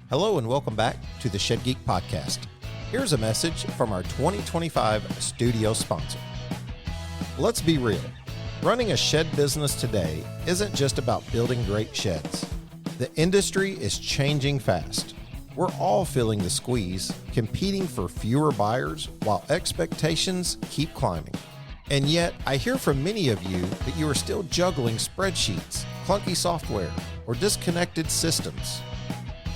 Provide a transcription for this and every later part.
Hello and welcome back to the Shed Geek Podcast. Here's a message from our 2025 studio sponsor. Let's be real. Running a shed business today isn't just about building great sheds. The industry is changing fast. We're all feeling the squeeze, competing for fewer buyers while expectations keep climbing. And yet, I hear from many of you that you are still juggling spreadsheets, clunky software, or disconnected systems.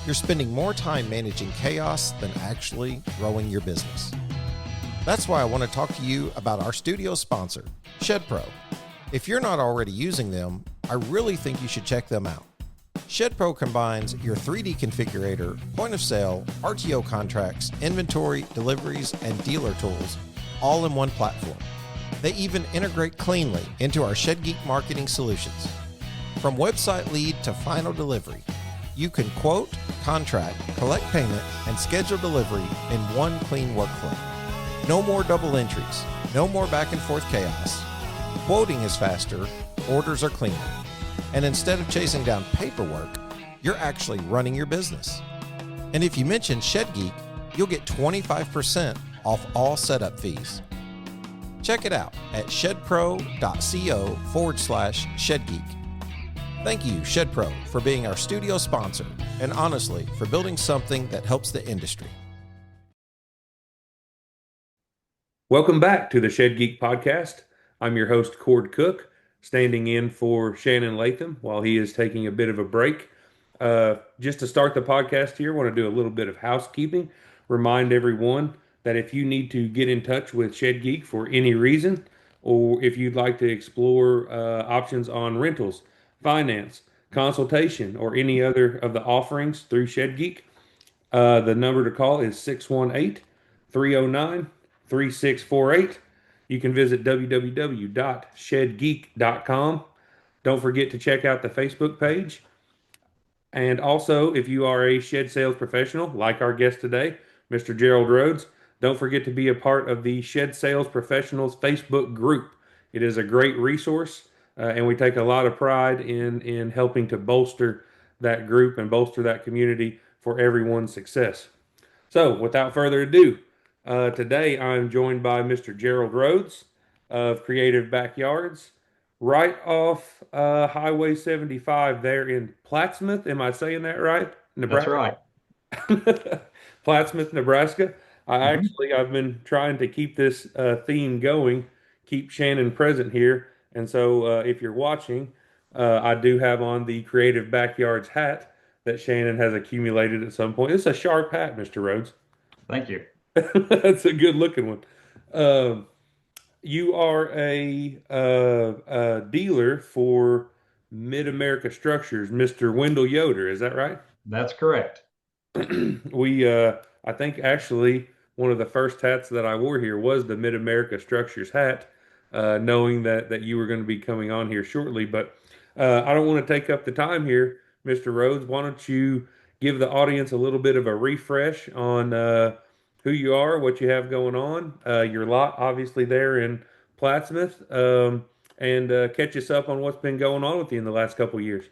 You're spending more time managing chaos than actually growing your business. That's why I want to talk to you about our studio sponsor, ShedPro. If you're not already using them, I really think you should check them out. ShedPro combines your 3D configurator, point of sale, RTO contracts, inventory, deliveries, and dealer tools all in one platform. They even integrate cleanly into our Shed Geek marketing solutions. From website lead to final delivery, you can quote, contract, collect payment, and schedule delivery in one clean workflow. No more double entries, no more back and forth chaos. Quoting is faster, orders are cleaner. And instead of chasing down paperwork, you're actually running your business. And if you mention Shed Geek, you'll get 25% off all setup fees. Check it out at shedpro.co/ShedGeek. Thank you, ShedPro, for being our studio sponsor, and honestly, for building something that helps the industry. Welcome back to the Shed Geek Podcast. I'm your host, Cord Cook, standing in for Shannon Latham while he is taking a bit of a break. Just to start the podcast here, I want to do a little bit of housekeeping. Remind everyone that if you need to get in touch with Shed Geek for any reason, or if you'd like to explore options on rentals, finance, consultation, or any other of the offerings through Shed Geek, the number to call is 618-309-3648. You can visit www.shedgeek.com. Don't forget to check out the Facebook page. And also, if you are a shed sales professional, like our guest today, Mr. Jerald Rhodes, don't forget to be a part of the Shed Sales Professionals Facebook group. It is a great resource. And we take a lot of pride in helping to bolster that group and bolster that community for everyone's success. So, without further ado, today I'm joined by Mr. Jerald Rhodes of Creative Backyards, right off Highway 75 there in Plattsmouth. Am I saying that right? Nebraska? That's right. Plattsmouth, Nebraska. Mhm. I've been trying to keep this theme going, keep Shannon present here. And so if you're watching, I do have on the Creative Backyards hat that Shannon has accumulated at some point. It's a sharp hat, Mr. Rhodes. Thank you. That's a good looking one. Um, you are a dealer for Mid-America Structures, Mr. Wendell Yoder. Is that right? That's correct. I think actually one of the first hats that I wore here was the Mid-America Structures hat, knowing that you were going to be coming on here shortly. But I don't want to take up the time here, Mr. Rhodes. Why don't you give the audience a little bit of a refresh on who you are, what you have going on, your lot obviously there in Plattsmouth, and catch us up on what's been going on with you in the last couple of years.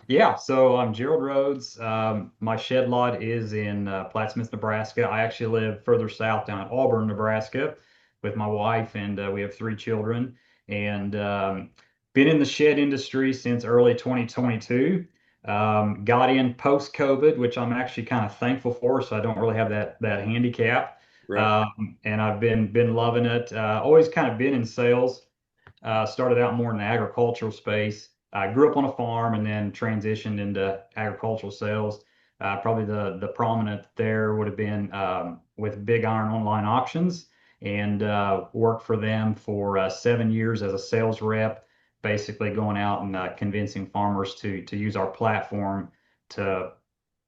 Yeah, so I'm Jerald Rhodes. My shed lot is in Plattsmouth, Nebraska. I actually live further south down at Auburn, Nebraska, with my wife, and we have three children. And been in the shed industry since early 2022. Got in post-COVID, which I'm actually kind of thankful for, so I don't really have that handicap. Right. And I've been loving it. Always kind of been in sales. Started out more in the agricultural space. I grew up on a farm and then transitioned into agricultural sales. Probably the prominent there would have been with Big Iron Online Auctions, and worked for them for 7 years as a sales rep, basically going out and convincing farmers to use our platform to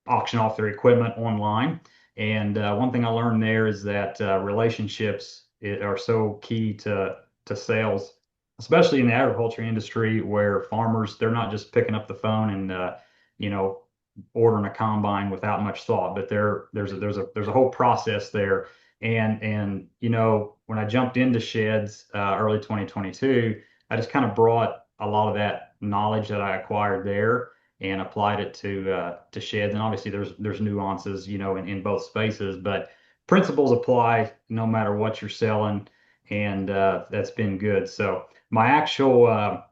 auction off their equipment online. And one thing I learned there is that relationships are so key to sales, especially in the agriculture industry, where farmers, they're not just picking up the phone and you know ordering a combine without much thought, but there's a whole process there. And when I jumped into sheds early 2022, I just kind of brought a lot of that knowledge that I acquired there and applied it to sheds. And obviously there's nuances, in both spaces, but principles apply no matter what you're selling, and that's been good. So my actual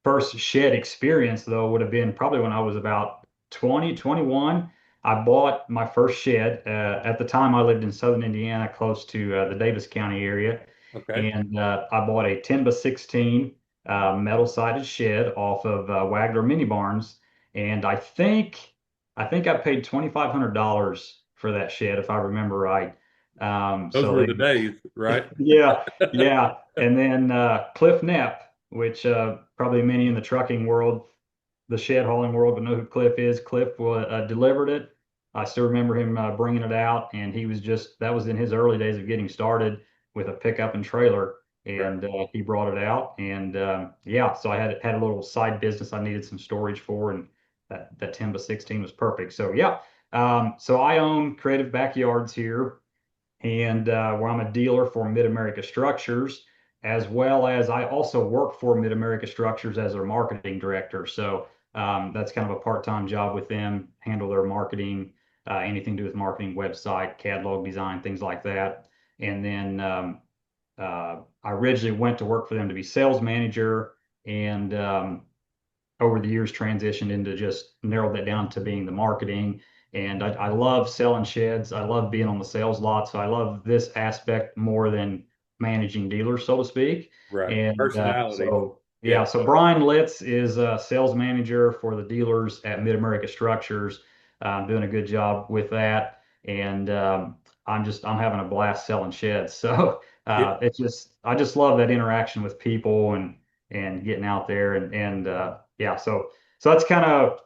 first shed experience though would have been probably when I was about 20, 21. I bought my first shed. At the time, I lived in southern Indiana, close to the Davis County area, Okay. and I bought a 10 by 16 metal-sided shed off of Wagner Mini Barns, and I think I paid $2,500 for that shed, if I remember right. Those So were they, the days, right? yeah, yeah, and then Cliff Knapp, which probably many in the trucking world, the shed hauling world would know who Cliff is. Cliff delivered it. I still remember him bringing it out, and that was in his early days of getting started with a pickup and trailer, Right. and he brought it out, and yeah, so I had a little side business I needed some storage for, and that 10 by 16 was perfect. So yeah, so I own Creative Backyards here, and where I'm a dealer for Mid-America Structures, as well as I also work for Mid-America Structures as their marketing director. So that's kind of a part-time job with them, handle their marketing, anything to do with marketing, website, catalog design, things like that. And then I originally went to work for them to be sales manager, and over the years transitioned into just narrowed that down to being the marketing. And I love selling sheds. I love being on the sales lot. So I love this aspect more than managing dealers, so to speak. Right. And Personality. so, yeah, Yeah. so Brian Litz is a sales manager for the dealers at Mid-America Structures. Doing a good job with that. And I'm having a blast selling sheds. So Yeah. I just love that interaction with people, and getting out there, and yeah, so that's kind of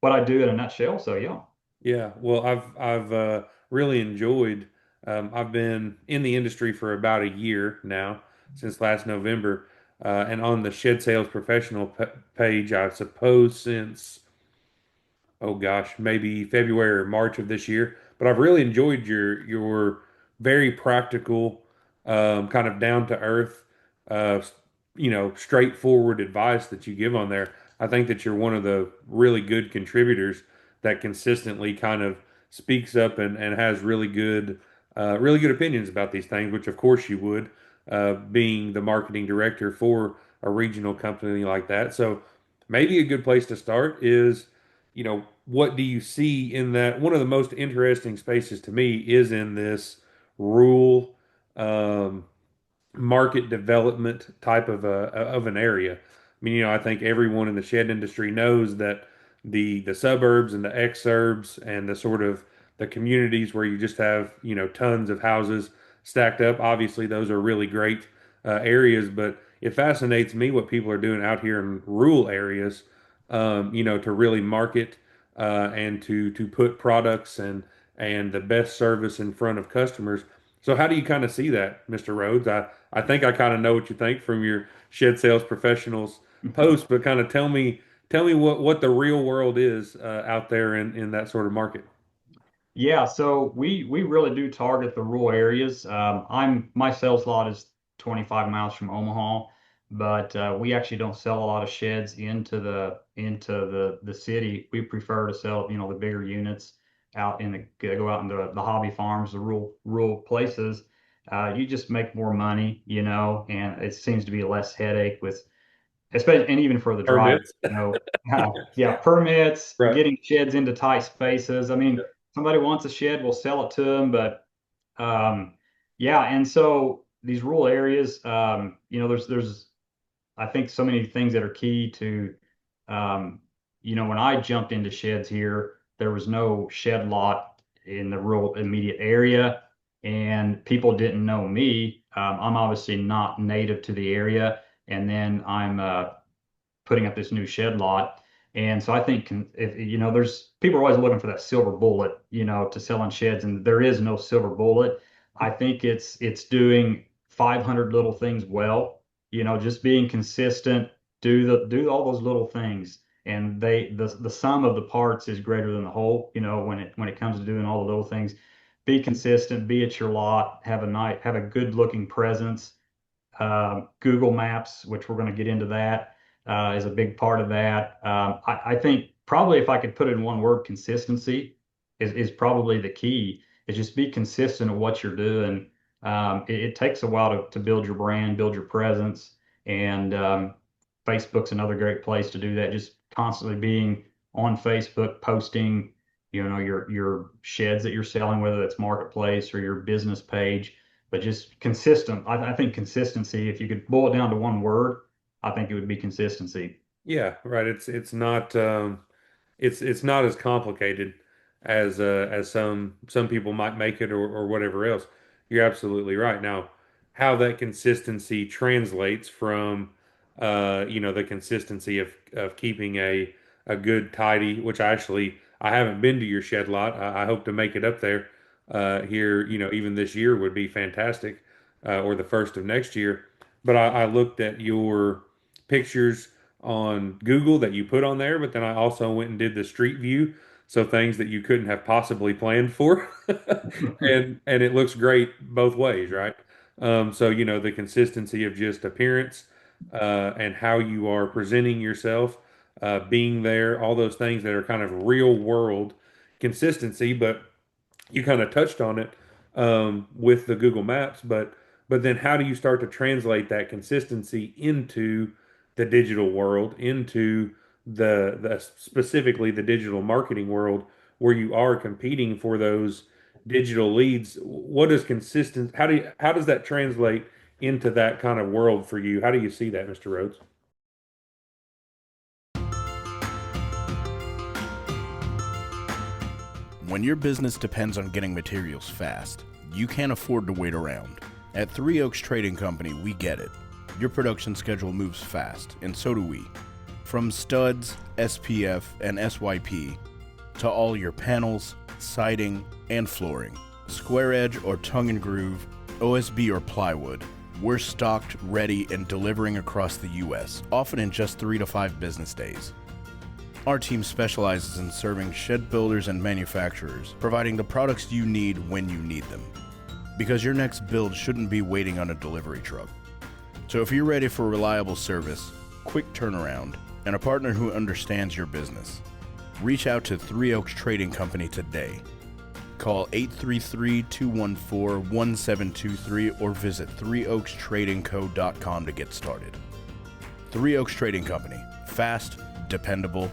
what I do in a nutshell. So yeah. Yeah. Well, I've really enjoyed. I've been in the industry for about a year now, since last November, and on the Shed Sales Professional page, I suppose since, oh gosh, maybe February or March of this year. But I've really enjoyed your very practical, kind of down to earth, uh, straightforward advice that you give on there. I think that you're one of the really good contributors that consistently kind of speaks up and has really good opinions about these things, which of course you would, being the marketing director for a regional company like that. So maybe a good place to start is, what do you see in that? One of the most interesting spaces to me is in this rural, um, market development type of an area. I mean, I think everyone in the shed industry knows that the suburbs and the exurbs and the sort of the communities where you just have, tons of houses stacked up. Obviously, those are really great areas, but it fascinates me what people are doing out here in rural areas, to really market, and to put products and the best service in front of customers. So how do you kind of see that, Mr. Rhodes? I think I kind of know what you think from your shed sales professionals post, but kind of tell me what the real world is, out there in that sort of market. Yeah, so we really do target the rural areas. My sales lot is 25 miles from Omaha, but we actually don't sell a lot of sheds into the city. We prefer to sell, the bigger units out go out into the hobby farms, the rural places. You just make more money, and it seems to be less headache with, especially, and even for the driver, Permits. yeah, permits, Right. getting sheds into tight spaces. I mean, somebody wants a shed, we'll sell it to them, but yeah, and so these rural areas, there's I think so many things that are key to, um, when I jumped into sheds here, there was no shed lot in the rural immediate area, and people didn't know me. I'm obviously not native to the area, and then I'm putting up this new shed lot. And so I think, if there's people are always looking for that silver bullet, to selling sheds, and there is no silver bullet. I think it's doing 500 little things well, just being consistent, do all those little things, and the sum of the parts is greater than the whole, when it comes to doing all the little things. Be consistent, be at your lot, have a good looking presence. Google Maps, which we're going to get into that, is a big part of that. I think probably if I could put it in one word, consistency is probably the key. Is just be consistent at what you're doing. It takes a while to build your brand, build your presence, and Facebook's another great place to do that. Just constantly being on Facebook, posting, your sheds that you're selling, whether that's marketplace or your business page, but just consistent. I think consistency, if you could boil it down to one word, I think it would be consistency. Yeah, right. It's not as complicated as some people might make it, or whatever else. You're absolutely right. Now, how that consistency translates from the consistency of keeping a good tidy, which I haven't been to your shed lot. I hope to make it up there here, even this year would be fantastic, or the first of next year. But I looked at your pictures on Google that you put on there, but then I also went and did the street view, so things that you couldn't have possibly planned for, and it looks great both ways, right? So the consistency of just appearance, and how you are presenting yourself, being there, all those things that are kind of real world consistency, but you kind of touched on it with the Google Maps, but then how do you start to translate that consistency into the digital world, into the specifically the digital marketing world, where you are competing for those digital leads? What is consistent? How does that translate into that kind of world for you? How do you see that, Mr. Rhodes? When your business depends on getting materials fast, you can't afford to wait around. At Three Oaks Trading Company, we get it. Your production schedule moves fast, and so do we. From studs, SPF, and SYP, to all your panels, siding, and flooring. Square edge or tongue and groove, OSB or plywood, we're stocked, ready, and delivering across the U.S., often in just 3 to 5 business days. Our team specializes in serving shed builders and manufacturers, providing the products you need when you need them. Because your next build shouldn't be waiting on a delivery truck. So if you're ready for reliable service, quick turnaround, and a partner who understands your business, reach out to Three Oaks Trading Company today. Call 833-214-1723 or visit threeoakstradingco.com to get started. Three Oaks Trading Company. Fast, dependable,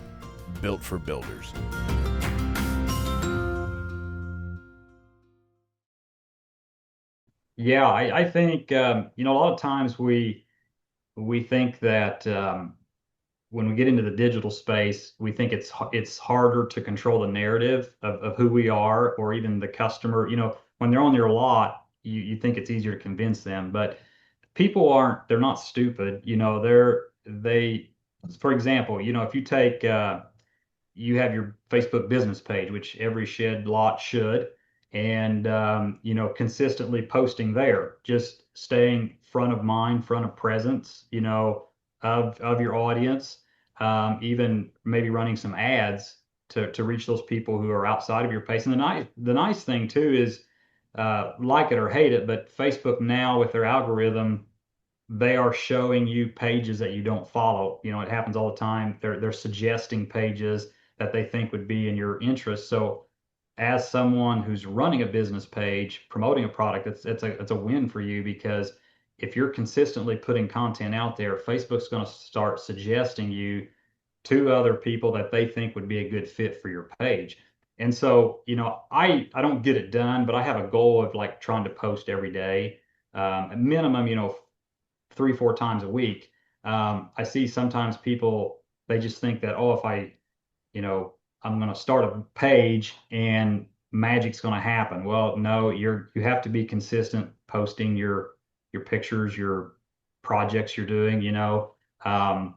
built for builders. Yeah, I think a lot of times we think that when we get into the digital space, we think it's harder to control the narrative of who we are, or even the customer. When they're on your lot, you think it's easier to convince them, but they're not stupid. For example, if you take you have your Facebook business page, which every shed lot should, and consistently posting there, just staying front of mind, front of presence, of your audience, even maybe running some ads to reach those people who are outside of your page. And the nice thing too is, like it or hate it, but Facebook now with their algorithm, they are showing you pages that you don't follow. It happens all the time. They're suggesting pages that they think would be in your interest. So as someone who's running a business page, promoting a product, it's a win for you, because if you're consistently putting content out there, Facebook's going to start suggesting you to other people that they think would be a good fit for your page. And so, I don't get it done, but I have a goal of like trying to post every day, at minimum, 3, 4 times a week. I see sometimes people, they just think that, oh, if I'm going to start a page and magic's going to happen. Well, no, you have to be consistent posting your pictures, your projects you're doing. I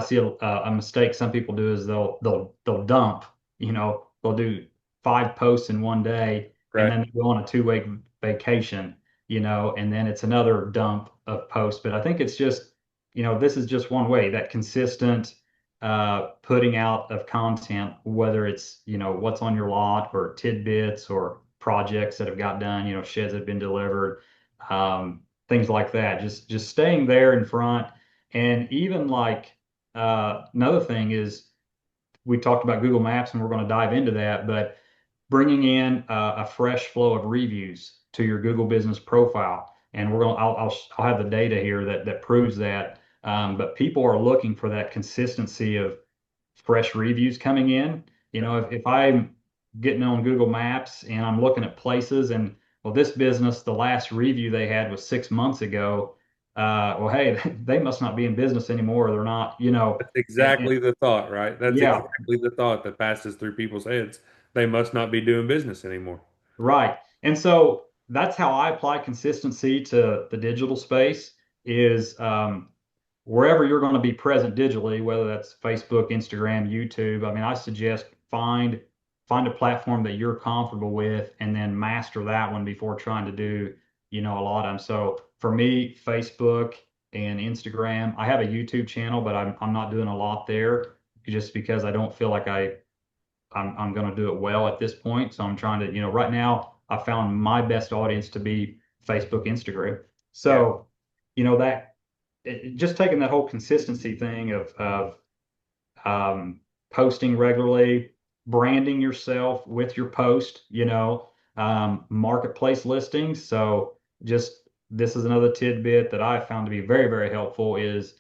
see a mistake some people do is they'll dump. They'll do 5 posts in one day, and Right. then they go on a 2-week vacation. And then it's another dump of posts. But I think it's just, this is just one way, that consistent putting out of content, whether it's, what's on your lot, or tidbits, or projects that have got done, sheds that have been delivered, things like that. Just staying there in front. And even like, another thing is, we talked about Google Maps, and we're going to dive into that, but bringing in a fresh flow of reviews to your Google business profile. And I'll have the data here that proves that. But people are looking for that consistency of fresh reviews coming in. If I'm getting on Google Maps and I'm looking at places and, well, this business, the last review they had was 6 months ago. Well, hey, they must not be in business anymore. They're not, That's and exactly the thought, right? That's yeah, exactly the thought that passes through people's heads. They must not be doing business anymore. right. And so that's how I apply consistency to the digital space is wherever you're going to be present digitally, whether that's Facebook, Instagram, YouTube. I mean, I suggest find a platform that you're comfortable with and then master that one before trying to do, a lot of them. So for me, Facebook and Instagram, I have a YouTube channel, but I'm not doing a lot there just because I don't feel like I'm going to do it well at this point. So I'm trying to, right now I found my best audience to be Facebook, Instagram. Yeah. So, that just taking that whole consistency thing of posting regularly, branding yourself with your post, marketplace listings. So just this is another tidbit that I found to be very, very helpful is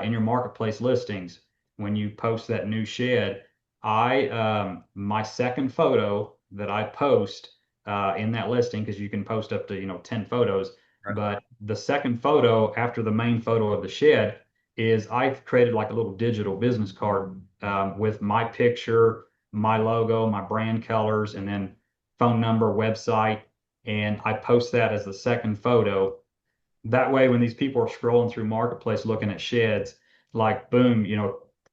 in your marketplace listings, when you post that new shed, my second photo that I post in that listing, because you can post up to, 10 photos, Right. but the second photo after the main photo of the shed is I've created like a little digital business card with my picture, my logo, my brand colors, and then phone number, website. And I post that as the second photo. That way, when these people are scrolling through Marketplace looking at sheds, like boom,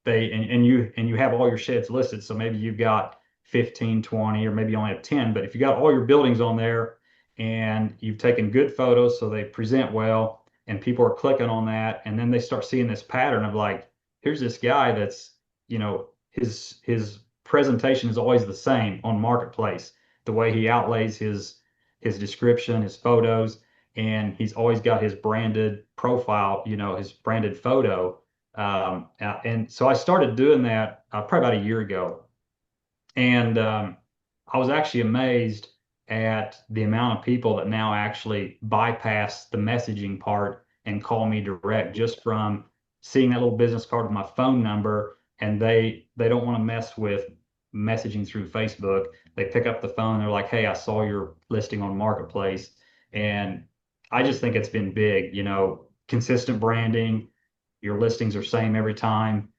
and you have all your sheds listed. So maybe you've got 15, 20, or maybe you only have 10, but if you got all your buildings on there and you've taken good photos so they present well and people are clicking on that, and then they start seeing this pattern of like, here's this guy that's, his presentation is always the same on Marketplace, the way he outlays his description, his photos, and he's always got his branded profile, his branded photo. And so I started doing that probably about a year ago. And I was actually amazed at the amount of people that now actually bypass the messaging part and call me direct just from seeing that little business card with my phone number. And they don't want to mess with messaging through Facebook. They pick up the phone, they're like, hey, I saw your listing on Marketplace. And I just think it's been big, consistent branding, your listings are same every time.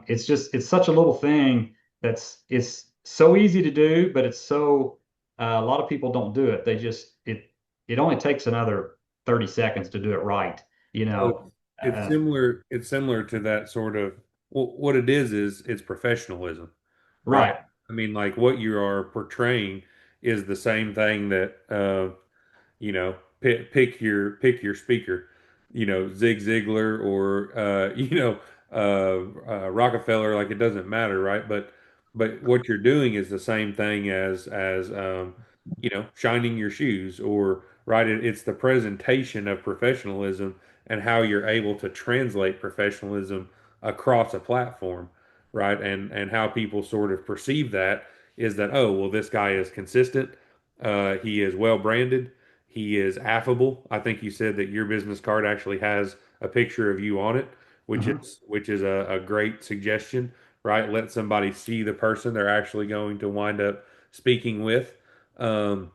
It's such a little thing it's so easy to do, but it's so a lot of people don't do it. It only takes another 30 seconds to do it right, you know. So it's Uh, similar. It's similar to that sort of. Well, what it is it's professionalism, right? right. I mean, like what you are portraying is the same thing that pick your speaker, Zig Ziglar or Rockefeller, like it doesn't matter, right? But what you're doing is the same thing as shining your shoes or right. It's the presentation of professionalism and how you're able to translate professionalism across a platform, right? And how people sort of perceive that is that, oh, well, this guy is consistent, he is well branded, he is affable. I think you said that your business card actually has a picture of you on it, which Mhm. is a great suggestion, right? Let somebody see the person they're actually going to wind up speaking with. Um,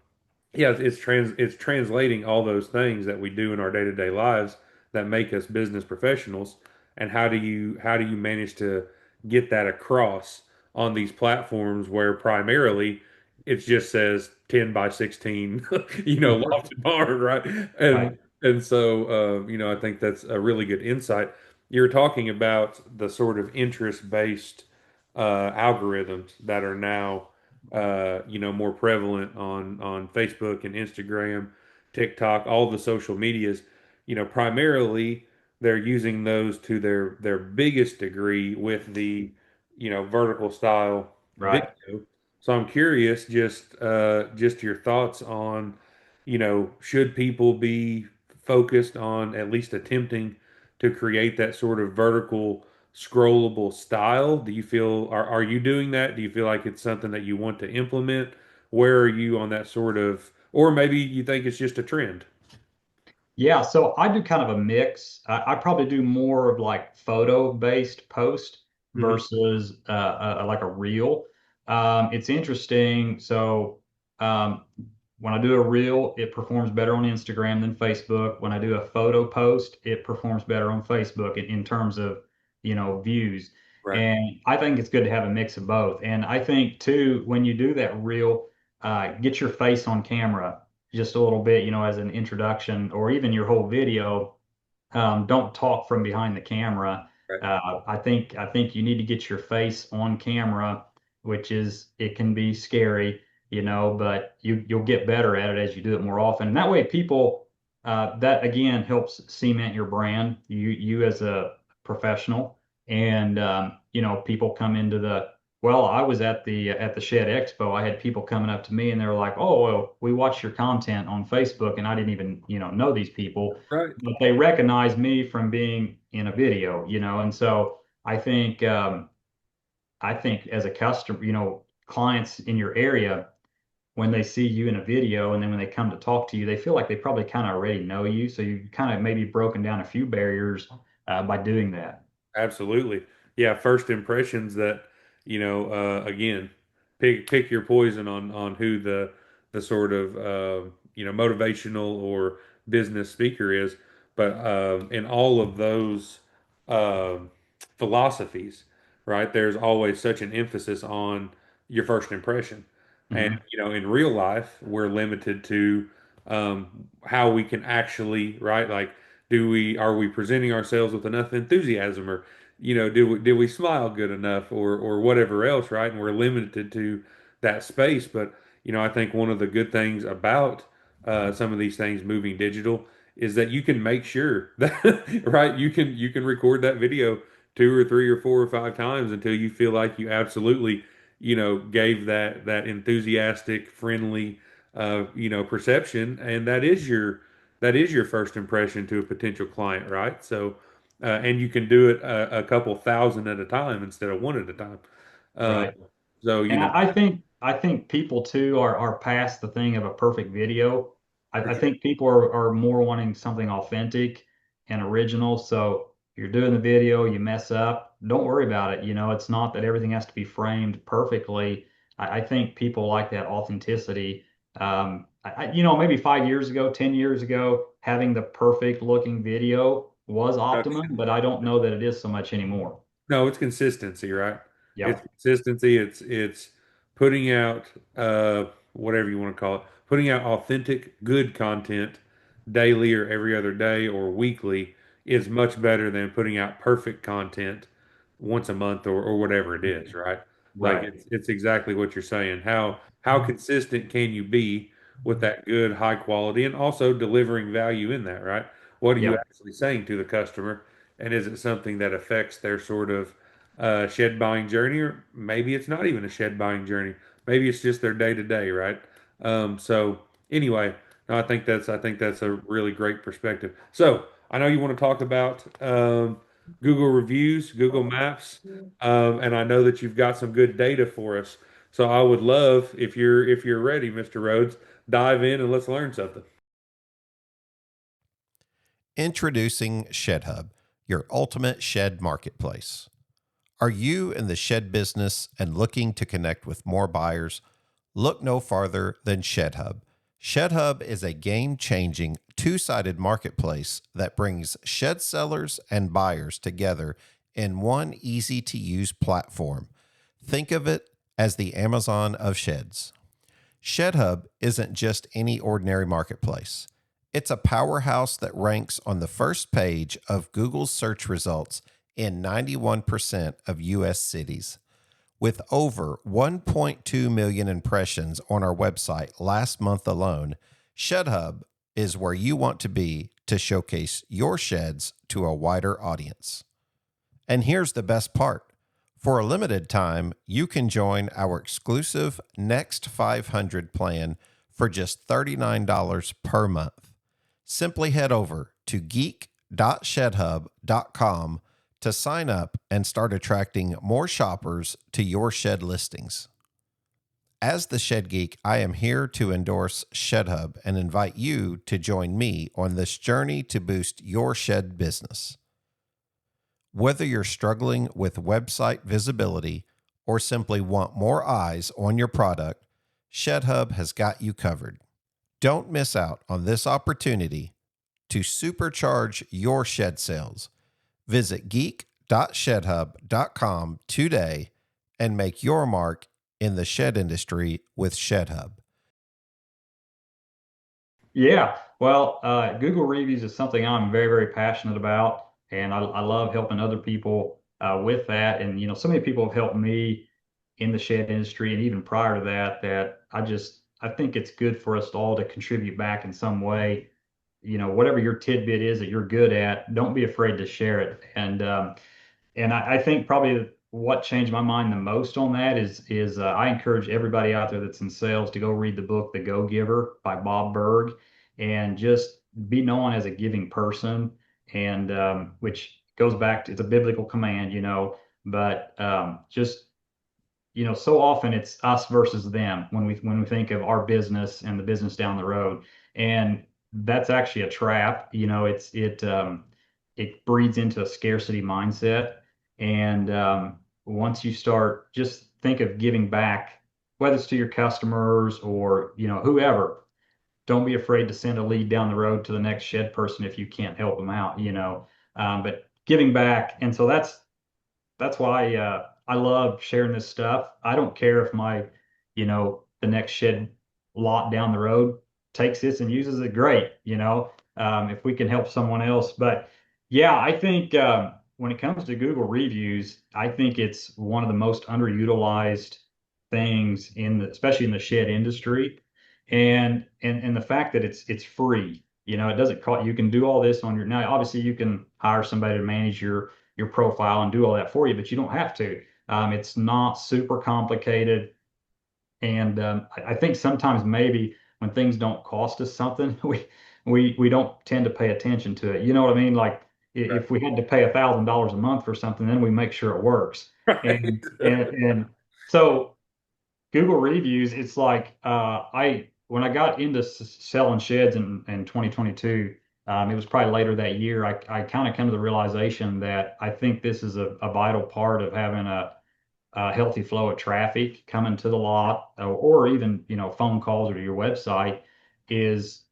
yeah, it's translating all those things that we do in our day-to-day lives that make us business professionals. And how do you manage to get that across on these platforms where primarily it just says 10 by 16, lofted barn, right? Right. And so I think that's a really good insight. You're talking about the sort of interest-based algorithms that are now more prevalent on Facebook and Instagram, TikTok, all the social medias. Primarily they're using those to their biggest degree with the vertical style Right. video. So I'm curious, just your thoughts on, should people be focused on at least attempting to create that sort of vertical scrollable style? Do you feel are you doing that? Do you feel like it's something that you want to implement? Where are you on that sort of, or maybe you think it's just a trend? Yeah, so I do kind of a mix. I probably do more of like photo-based post Hmm. versus like a reel. It's interesting. So um, when I do a reel, it performs better on Instagram than Facebook. When I do a photo post, it performs better on Facebook in terms of, views. Right. And I think it's good to have a mix of both. And I think too, when you do that reel, get your face on camera just a little bit, as an introduction, or even your whole video. Don't talk from behind the camera. Right. I think you need to get your face on camera, which is it can be scary, but you'll get better at it as you do it more often. And that way, people that again helps cement your brand, you as a professional, and people come into the well, I was at the Shed Expo. I had people coming up to me and they were like, "Oh, well, we watched your content on Facebook, and I didn't even, know these people, Right. but they recognized me from being in a video, And so I think as a customer, clients in your area, when they see you in a video and then when they come to talk to you, they feel like they probably kind of already know you. So you kind of maybe broken down a few barriers by doing that. Absolutely. Yeah, first impressions that, again, pick your poison on who the sort of motivational or business speaker is. But in all of those um philosophies, right, there's always such an emphasis on your first impression. And, Hmm. in real life, we're limited to how we can actually, right? Like, are we presenting ourselves with enough enthusiasm, or did we smile good enough, or whatever else, right? And we're limited to that space. But I think one of the good things about some of these things moving digital is that you can make sure that right, you can record that video two or three or four or five times until you feel like you absolutely gave that enthusiastic, friendly perception, and that is your first impression to a potential client, right? So, and you can do it a couple thousand at a time instead of one at a time. Uh, Right. so, And I think people too are past the thing of a perfect video. for I sure. think people are more wanting something authentic and original. So you're doing the video, you mess up, don't worry about it. It's not that everything has to be framed perfectly. I think people like that authenticity. Maybe 5 years ago, 10 years ago, having the perfect looking video was optimum, but I don't know that it is so much anymore. No, it's consistency, right? It's Yeah. consistency. It's putting out whatever you want to call it, putting out authentic, good content daily or every other day or weekly is much better than putting out perfect content once a month or whatever it is, right? Like Right. it's exactly what you're saying. How consistent can you be with that good, high quality, and also delivering value in that, right? What are you Yep. actually saying to the customer? And is it something that affects their sort of shed buying journey, or maybe it's not even a shed buying journey? Maybe it's just their day to day, right? So anyway, no, I think that's a really great perspective. So I know you want to talk about Google reviews, Google Maps, and I know that you've got some good data for us. So I would love if you're ready, Mr. Rhodes, dive in and let's learn something. Introducing Shed Hub, your ultimate shed marketplace. Are you in the shed business and looking to connect with more buyers? Look no farther than Shed Hub. Shed Hub is a game-changing two-sided marketplace that brings shed sellers and buyers together in one easy-to-use platform. Think of it as the Amazon of sheds. Shed Hub isn't just any ordinary marketplace. It's a powerhouse that ranks on the first page of Google's search results in 91% of U.S. cities. With over 1.2 million impressions on our website last month alone, Shed Hub is where you want to be to showcase your sheds to a wider audience. And here's the best part. For a limited time, you can join our exclusive Next 500 plan for just $39 per month. Simply head over to geek.shedhub.com to sign up and start attracting more shoppers to your shed listings. As the Shed Geek, I am here to endorse ShedHub and invite you to join me on this journey to boost your shed business. Whether you're struggling with website visibility or simply want more eyes on your product, ShedHub has got you covered. Don't miss out on this opportunity to supercharge your shed sales. Visit geek.shedhub.com today and make your mark in the shed industry with ShedHub. Yeah, well, Google reviews is something I'm very, very passionate about, and I love helping other people with that. And so many people have helped me in the shed industry, and even prior to that, I think it's good for us all to contribute back in some way. Whatever your tidbit is that you're good at, don't be afraid to share it. And I think probably what changed my mind the most on that is I encourage everybody out there that's in sales to go read the book The Go Giver by Bob Berg, and just be known as a giving person, and which goes back to, it's a biblical command, but just so often it's us versus them when we think of our business and the business down the road, and that's actually a trap. It breeds into a scarcity mindset, and once you start, just think of giving back, whether it's to your customers or whoever. Don't be afraid to send a lead down the road to the next shed person if you can't help them out. But giving back, and so that's why I love sharing this stuff. I don't care if the next shed lot down the road takes this and uses it, great, if we can help someone else. But yeah, I think when it comes to Google reviews, I think it's one of the most underutilized things especially in the shed industry. And the fact that it's free, it doesn't cost. You can do all this on now obviously you can hire somebody to manage your profile and do all that for you, but you don't have to. It's not super complicated. And I think sometimes maybe when things don't cost us something, we don't tend to pay attention to it. You know what I mean? Like if we had to pay $1,000 a month for something, then we make sure it works. Right. And so Google reviews, it's like when I got into selling sheds in 2022, it was probably later that year. I kind of come to the realization that I think this is a vital part of having a healthy flow of traffic coming to the lot, or even phone calls or to your website, is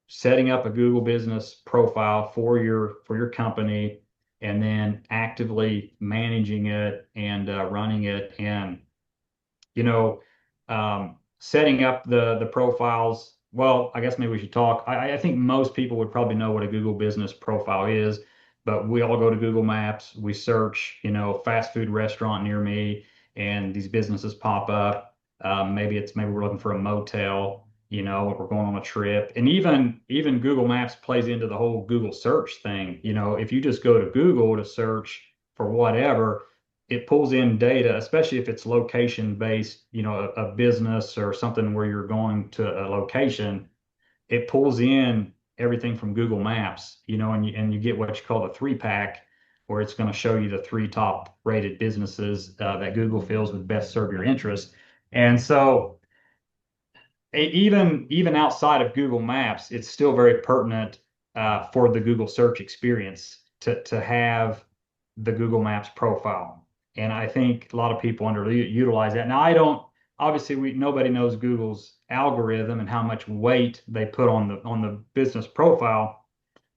setting up a Google business profile for your company, and then actively managing it and running it, and you know, setting up the profiles. Well, I guess maybe we should talk. I think most people would probably know what a Google business profile is, but we all go to Google Maps, we search, fast food restaurant near me, and these businesses pop up. Maybe we're looking for a motel, we're going on a trip, and even Google Maps plays into the whole Google search thing. If you just go to Google to search for whatever, it pulls in data, especially if it's location based, a business or something where you're going to a location. It pulls in everything from Google Maps, and you get what you call the 3-pack, where it's going to show you the 3 top rated businesses that Google feels would best serve your interest. And so even outside of Google Maps, it's still very pertinent for the Google search experience to have the Google Maps profile. And I think a lot of people underutilize that. Now, obviously nobody knows Google's algorithm and how much weight they put on the business profile.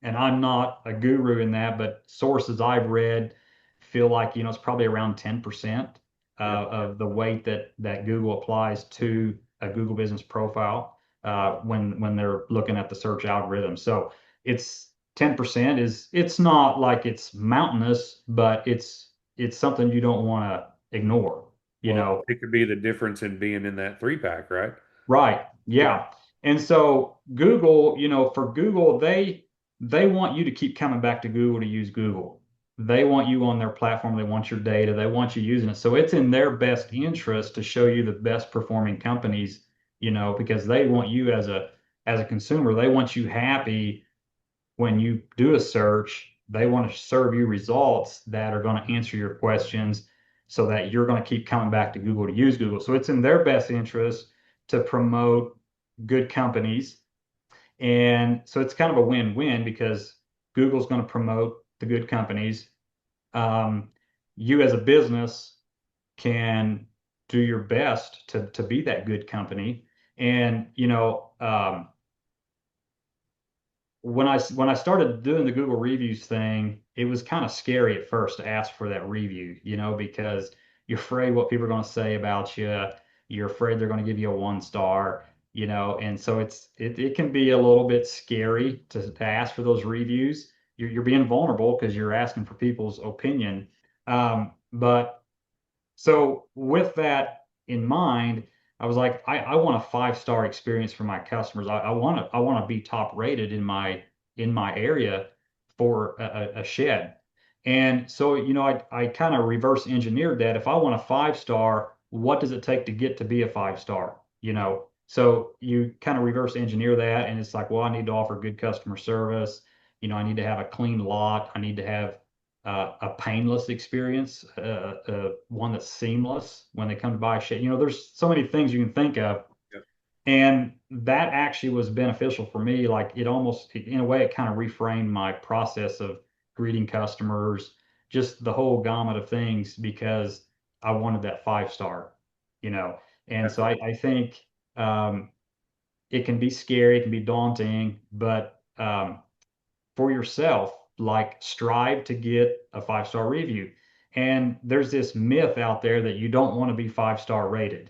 And I'm not a guru in that, but sources I've read feel like, it's probably around 10% of the weight that Google applies to a Google business profile when they're looking at the search algorithm. So it's 10%. It's not like it's mountainous, but it's something you don't want to ignore. It could be the difference in being in that 3-pack, right? Right. Yeah. And so Google, for Google, they want you to keep coming back to Google to use Google. They want you on their platform. They want your data. They want you using it. So it's in their best interest to show you the best performing companies, because they want you as a consumer. They want you happy when you do a search They want to serve you results that are going to answer your questions so that you're going to keep coming back to Google to use Google. So it's in their best interest to promote good companies. And so it's kind of a win-win because Google's going to promote the good companies. You as a business can do your best to be that good company. And, when I started doing the Google reviews thing, it was kind of scary at first to ask for that review, because you're afraid what people are going to say about you. You're afraid they're going to give you a 1 star, and so it can be a little bit scary to ask for those reviews. You're being vulnerable because you're asking for people's opinion. But so with that in mind, I was like, I want a 5 star experience for my customers. I want to be top rated in my area for a shed. And so, I kind of reverse engineered that. If I want a 5 star, what does it take to get to be a 5 star? So you kind of reverse engineer that, and it's like, well, I need to offer good customer service. I need to have a clean lot. I need to have a painless experience, one that's seamless when they come to buy shit. There's so many things you can think of. Yep. And that actually was beneficial for me. Like it almost, in a way, it kind of reframed my process of greeting customers, just the whole gamut of things, because I wanted that 5 star, you know. And so I think it can be scary, it can be daunting, but for yourself, like strive to get a 5 star review. And there's this myth out there that you don't want to be 5 star rated.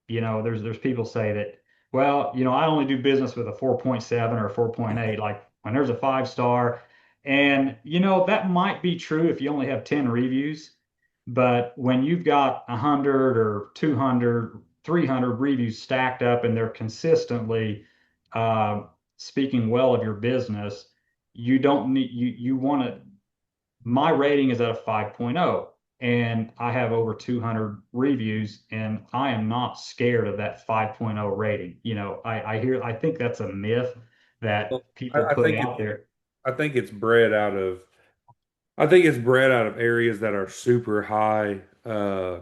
There's people say that, well, I only do business with a 4.7 or a 4.8, like when there's a 5 star. And that might be true if you only have 10 reviews, but when you've got 100 or 200, 300 reviews stacked up and they're consistently speaking well of your business, you don't need you want to. My rating is at a 5.0, and I have over 200 reviews, and I am not scared of that 5.0 rating. I think that's a myth Well, that I, people I put think out there. I think it's bred out of areas that are super high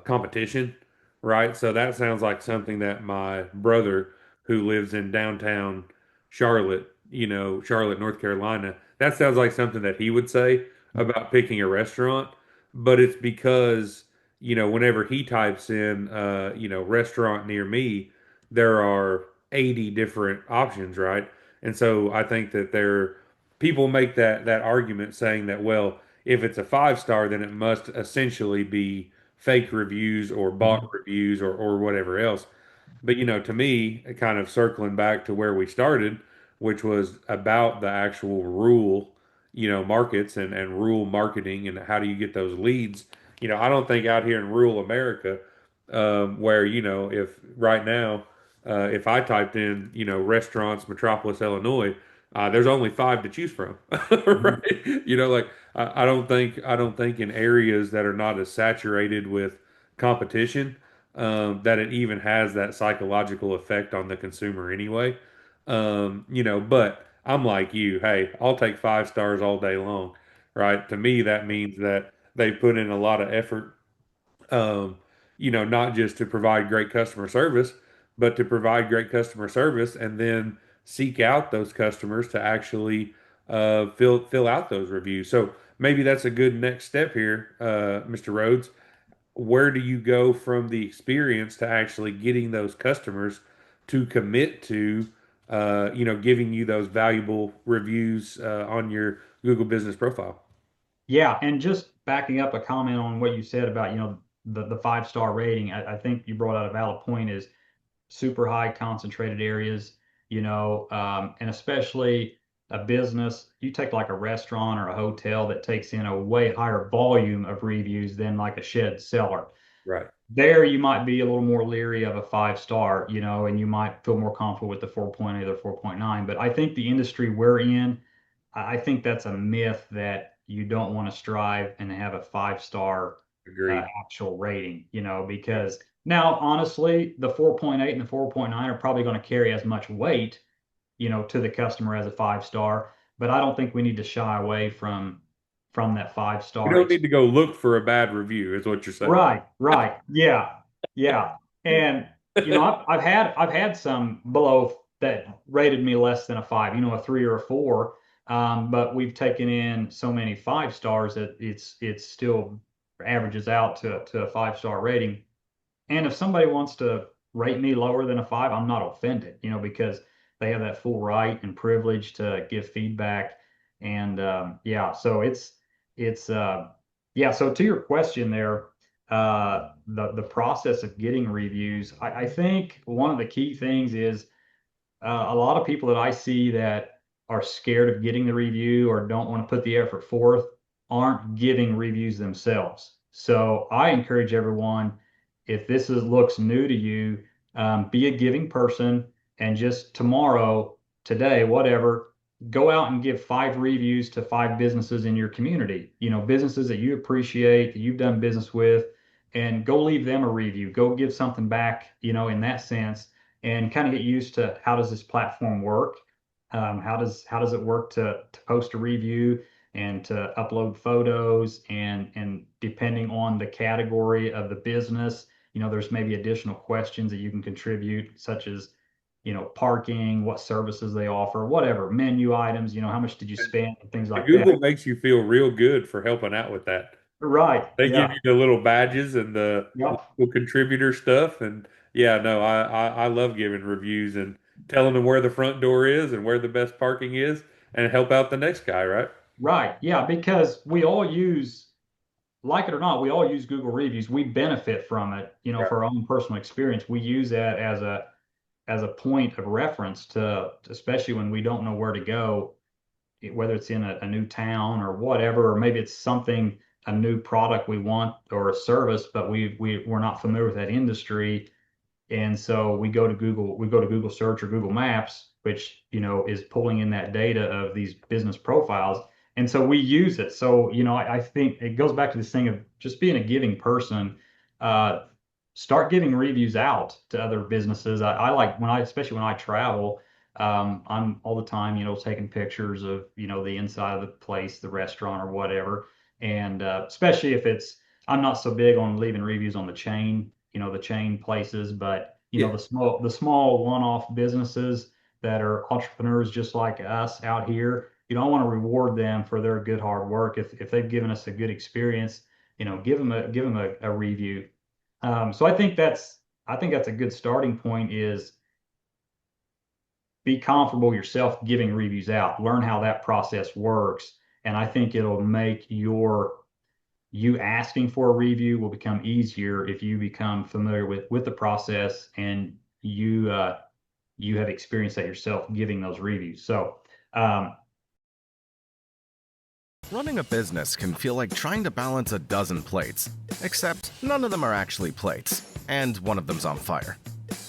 competition, right? So that sounds like something that my brother, who lives in downtown Charlotte, Charlotte, North Carolina, that sounds like something that he would say about picking a restaurant. But it's because, whenever he types in, restaurant near me, there are 80 different options, right? And so I think that people make that argument saying that, well, if it's a 5 star, then it must essentially be fake reviews or bot Mhm. reviews or whatever else. But to me, kind of circling back to where we started, which was about the actual rural, markets and rural marketing and how do you get those leads. I don't think out here in rural America, where if right now, if I typed in restaurants Metropolis, Illinois, there's only 5 to choose from, Mhm. right? Like I don't think in areas that are not as saturated with competition, that it even has that psychological effect on the consumer anyway. But I'm like you, hey, I'll take 5 stars all day long, right? To me, that means that they put in a lot of effort, um, not just to provide great customer service, but to provide great customer service and then seek out those customers to actually fill out those reviews. So maybe that's a good next step here, Mr. Rhodes. Where do you go from the experience to actually getting those customers to commit to, giving you those valuable reviews on your Google Business profile? Yeah, and just backing up a comment on what you said about, the 5 star rating, I think you brought out a valid point is super high concentrated areas, and especially a business, you take like a restaurant or a hotel that takes in a way higher volume of reviews than like a shed cellar. Right. There you might be a little more leery of a 5 star, and you might feel more comfortable with the 4.8 or 4.9. But I think the industry we're in, I think that's a myth that you don't want to strive and have a 5 star Agreed. actual rating, because now honestly, the 4.8 and the 4.9 are probably going to carry as much weight, to the customer as a 5 star. But I don't think we need to shy away from from that 5-star. You don't need to go look for a bad review, is what you're saying. Right. Yeah. And I've had some below that rated me less than a 5, a 3 or a 4. But we've taken in so many 5 stars that it's still averages out to a 5-star rating. And if somebody wants to rate me lower than a 5, I'm not offended, because they have that full right and privilege to give feedback. And so yeah. So to your question there, the process of getting reviews, I think one of the key things is a lot of people that I see that are scared of getting the review or don't want to put the effort forth aren't giving reviews themselves. So I encourage everyone, if looks new to you, be a giving person, and just tomorrow, today, whatever, go out and give 5 reviews to 5 businesses in your community, businesses that you appreciate, that you've done business with, and go leave them a review. Go give something back, in that sense, and kind of get used to how does this platform work? How does it work to post a review and to upload photos, and depending on the category of the business, there's maybe additional questions that you can contribute, such as, parking, what services they offer, whatever, menu items, how much did you spend, and things like Google that. makes you feel real good for helping out with that. Right. They give Yeah. you the little badges and the Yep. little contributor stuff. And yeah, no, I love giving reviews and telling them where the front door is and where the best parking is and help out the next guy, right? Right. Yeah. Because we all use, like it or not, we all use Google reviews. We benefit from it, Right. for our own personal experience. We use that as a point of reference to, especially when we don't know where to go, whether it's in a new town or whatever, or maybe it's something, a new product we want or a service, but we're not familiar with that industry. And so we go to Google search or Google Maps, which, is pulling in that data of these business profiles. And so we use it. So, I think it goes back to this thing of just being a giving person. Start giving reviews out to other businesses. I like especially when I travel, I'm all the time, taking pictures of, the inside of the place, the restaurant or whatever. And especially if I'm not so big on leaving reviews on the chain places, but Yeah. the small one-off businesses that are entrepreneurs just like us out here, I want to reward them for their good hard work. If they've given us a good experience, give them a review. So I think that's a good starting point, is be comfortable yourself giving reviews out, learn how that process works. And I think it'll make you asking for a review will become easier if you become familiar with the process, and you have experienced that yourself giving those reviews. So running a business can feel like trying to balance a dozen plates, except none of them are actually plates, and one of them's on fire.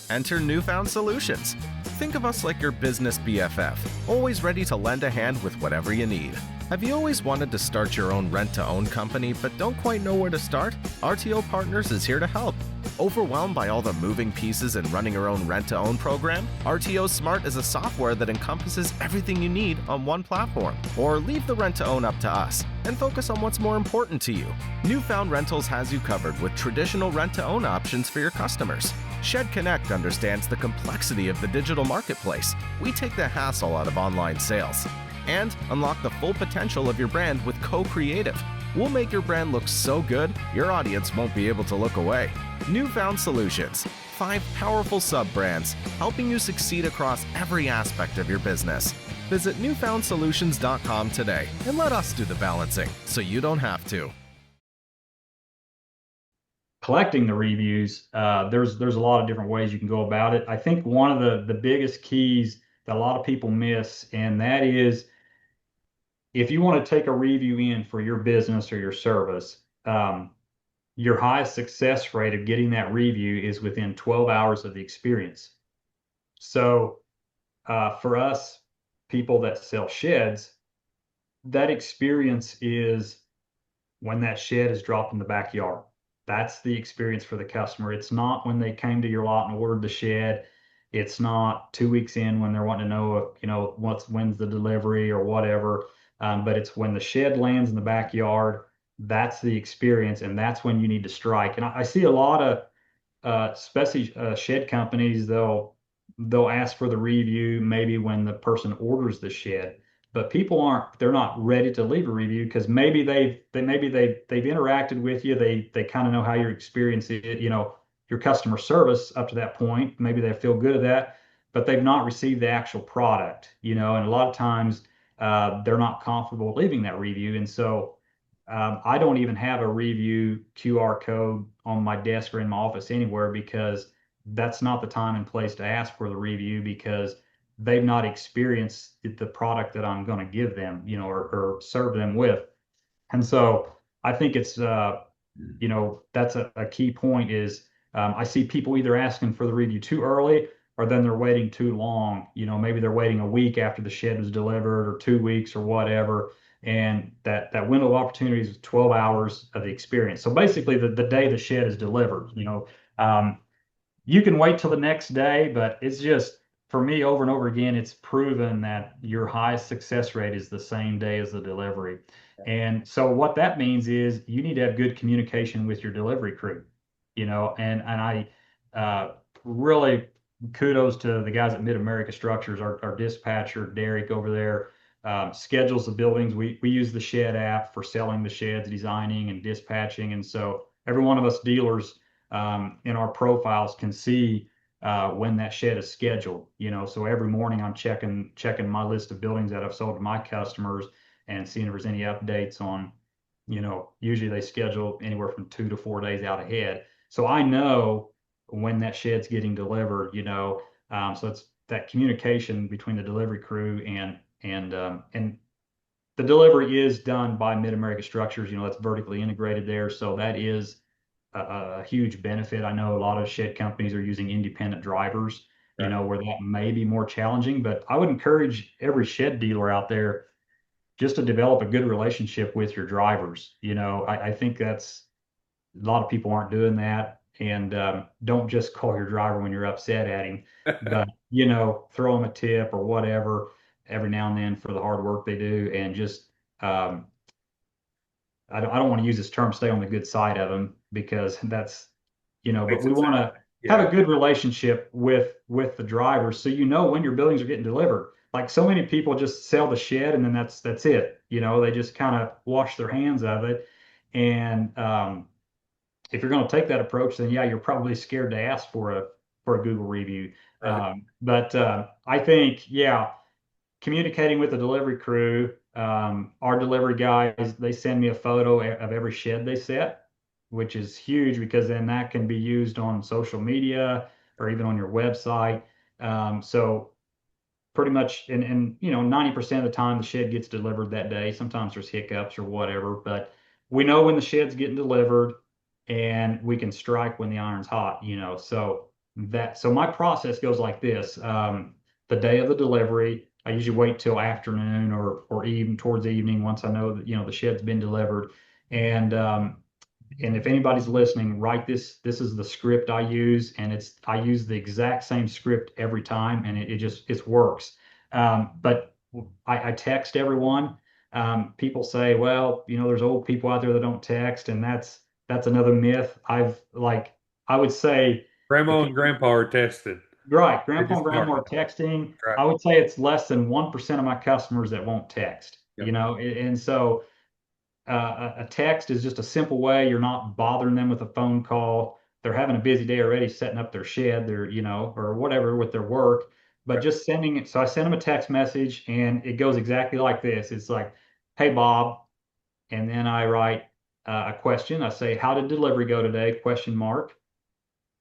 Enter Newfound Solutions. Think of us like your business BFF, always ready to lend a hand with whatever you need. Have you always wanted to start your own rent-to-own company but don't quite know where to start? RTO Partners is here to help. Overwhelmed by all the moving pieces in running your own rent-to-own program? RTO Smart is a software that encompasses everything you need on one platform. Or leave the rent-to-own up to us and focus on what's more important to you. Newfound Rentals has you covered with traditional rent-to-own options for your customers. Shed Connect understands the complexity of the digital marketplace. We take the hassle out of online sales. And unlock the full potential of your brand with Co-Creative. We'll make your brand look so good, your audience won't be able to look away. Newfound Solutions. 5 powerful sub-brands helping you succeed across every aspect of your business. Visit newfoundsolutions.com today and let us do the balancing so you don't have to. collecting the reviews, there's a lot of different ways you can go about it. I think one of the biggest keys that a lot of people miss, and that is, if you want to take a review in for your business or your service, your highest success rate of getting that review is within 12 hours of the experience. So for us, people that sell sheds, that experience is when that shed is dropped in the backyard. That's the experience for the customer. It's not when they came to your lot and ordered the shed. It's not 2 weeks in when they're wanting to know, when's the delivery or whatever. But it's when the shed lands in the backyard, that's the experience, and that's when you need to strike. And I see a lot of especially shed companies, they'll ask for the review maybe when the person orders the shed, but they're not ready to leave a review because maybe they've interacted with you, they kind of know how your experience is, your customer service up to that point, maybe they feel good at that, but they've not received the actual product, and a lot of times they're not comfortable leaving that review, and so I don't even have a review QR code on my desk or in my office anywhere because that's not the time and place to ask for the review because they've not experienced the product that I'm going to give them, or serve them with. And so I think it's, that's a key point is I see people either asking for the review too early or then they're waiting too long. Maybe they're waiting a week after the shed was delivered or 2 weeks or whatever. And that window of opportunity is 12 hours of the experience. So basically the day the shed is delivered, you can wait till the next day, but it's just, for me, over and over again, it's proven that your highest success rate is the same day as the delivery. And so what that means is you need to have good communication with your delivery crew, and I really kudos to the guys at Mid-America Structures, our dispatcher, Derek over there, schedules the buildings. We use the shed app for selling the sheds, designing and dispatching. And so every one of us dealers in our profiles can see when that shed is scheduled. So every morning I'm checking my list of buildings that I've sold to my customers and seeing if there's any updates on, usually they schedule anywhere from 2 to 4 days out ahead. So I know when that shed's getting delivered, so it's that communication between the delivery crew and the delivery is done by Mid-America Structures. That's vertically integrated there. So that is a huge benefit. I know a lot of shed companies are using independent drivers, where that may be more challenging, but I would encourage every shed dealer out there just to develop a good relationship with your drivers. I think that's a lot of people aren't doing that. And don't just call your driver when you're upset at him, but, throw him a tip or whatever every now and then for the hard work they do. And just, I don't want to use this term, stay on the good side of them because that's, but we want to have a good relationship with the drivers. So, when your buildings are getting delivered, like so many people just sell the shed and then that's it. They just kind of wash their hands of it. And, if you're going to take that approach, then yeah, you're probably scared to ask for a Google review. But I think, yeah, communicating with the delivery crew, our delivery guys, they send me a photo of every shed they set, which is huge because then that can be used on social media or even on your website. So pretty much, and 90% of the time the shed gets delivered that day. Sometimes there's hiccups or whatever, but we know when the shed's getting delivered and we can strike when the iron's hot, so my process goes like this. The day of the delivery, I usually wait till afternoon or even towards evening once I know that, the shed's been delivered. And if anybody's listening, write this. This is the script I use, and I use the exact same script every time, and it works. But I text everyone. People say, well, there's old people out there that don't text, and that's another myth. I would say Grandma and grandpa are texting. right, grandpa and grandma are texting. Right. I would say it's less than 1% of my customers that won't text. Yep. And so a text is just a simple way. You're not bothering them with a phone call. They're having a busy day already setting up their shed, or whatever with their work. But Right. just sending it. So I send them a text message and it goes exactly like this. It's like, hey, Bob. And then I write a question. I say, how did delivery go today? Question mark.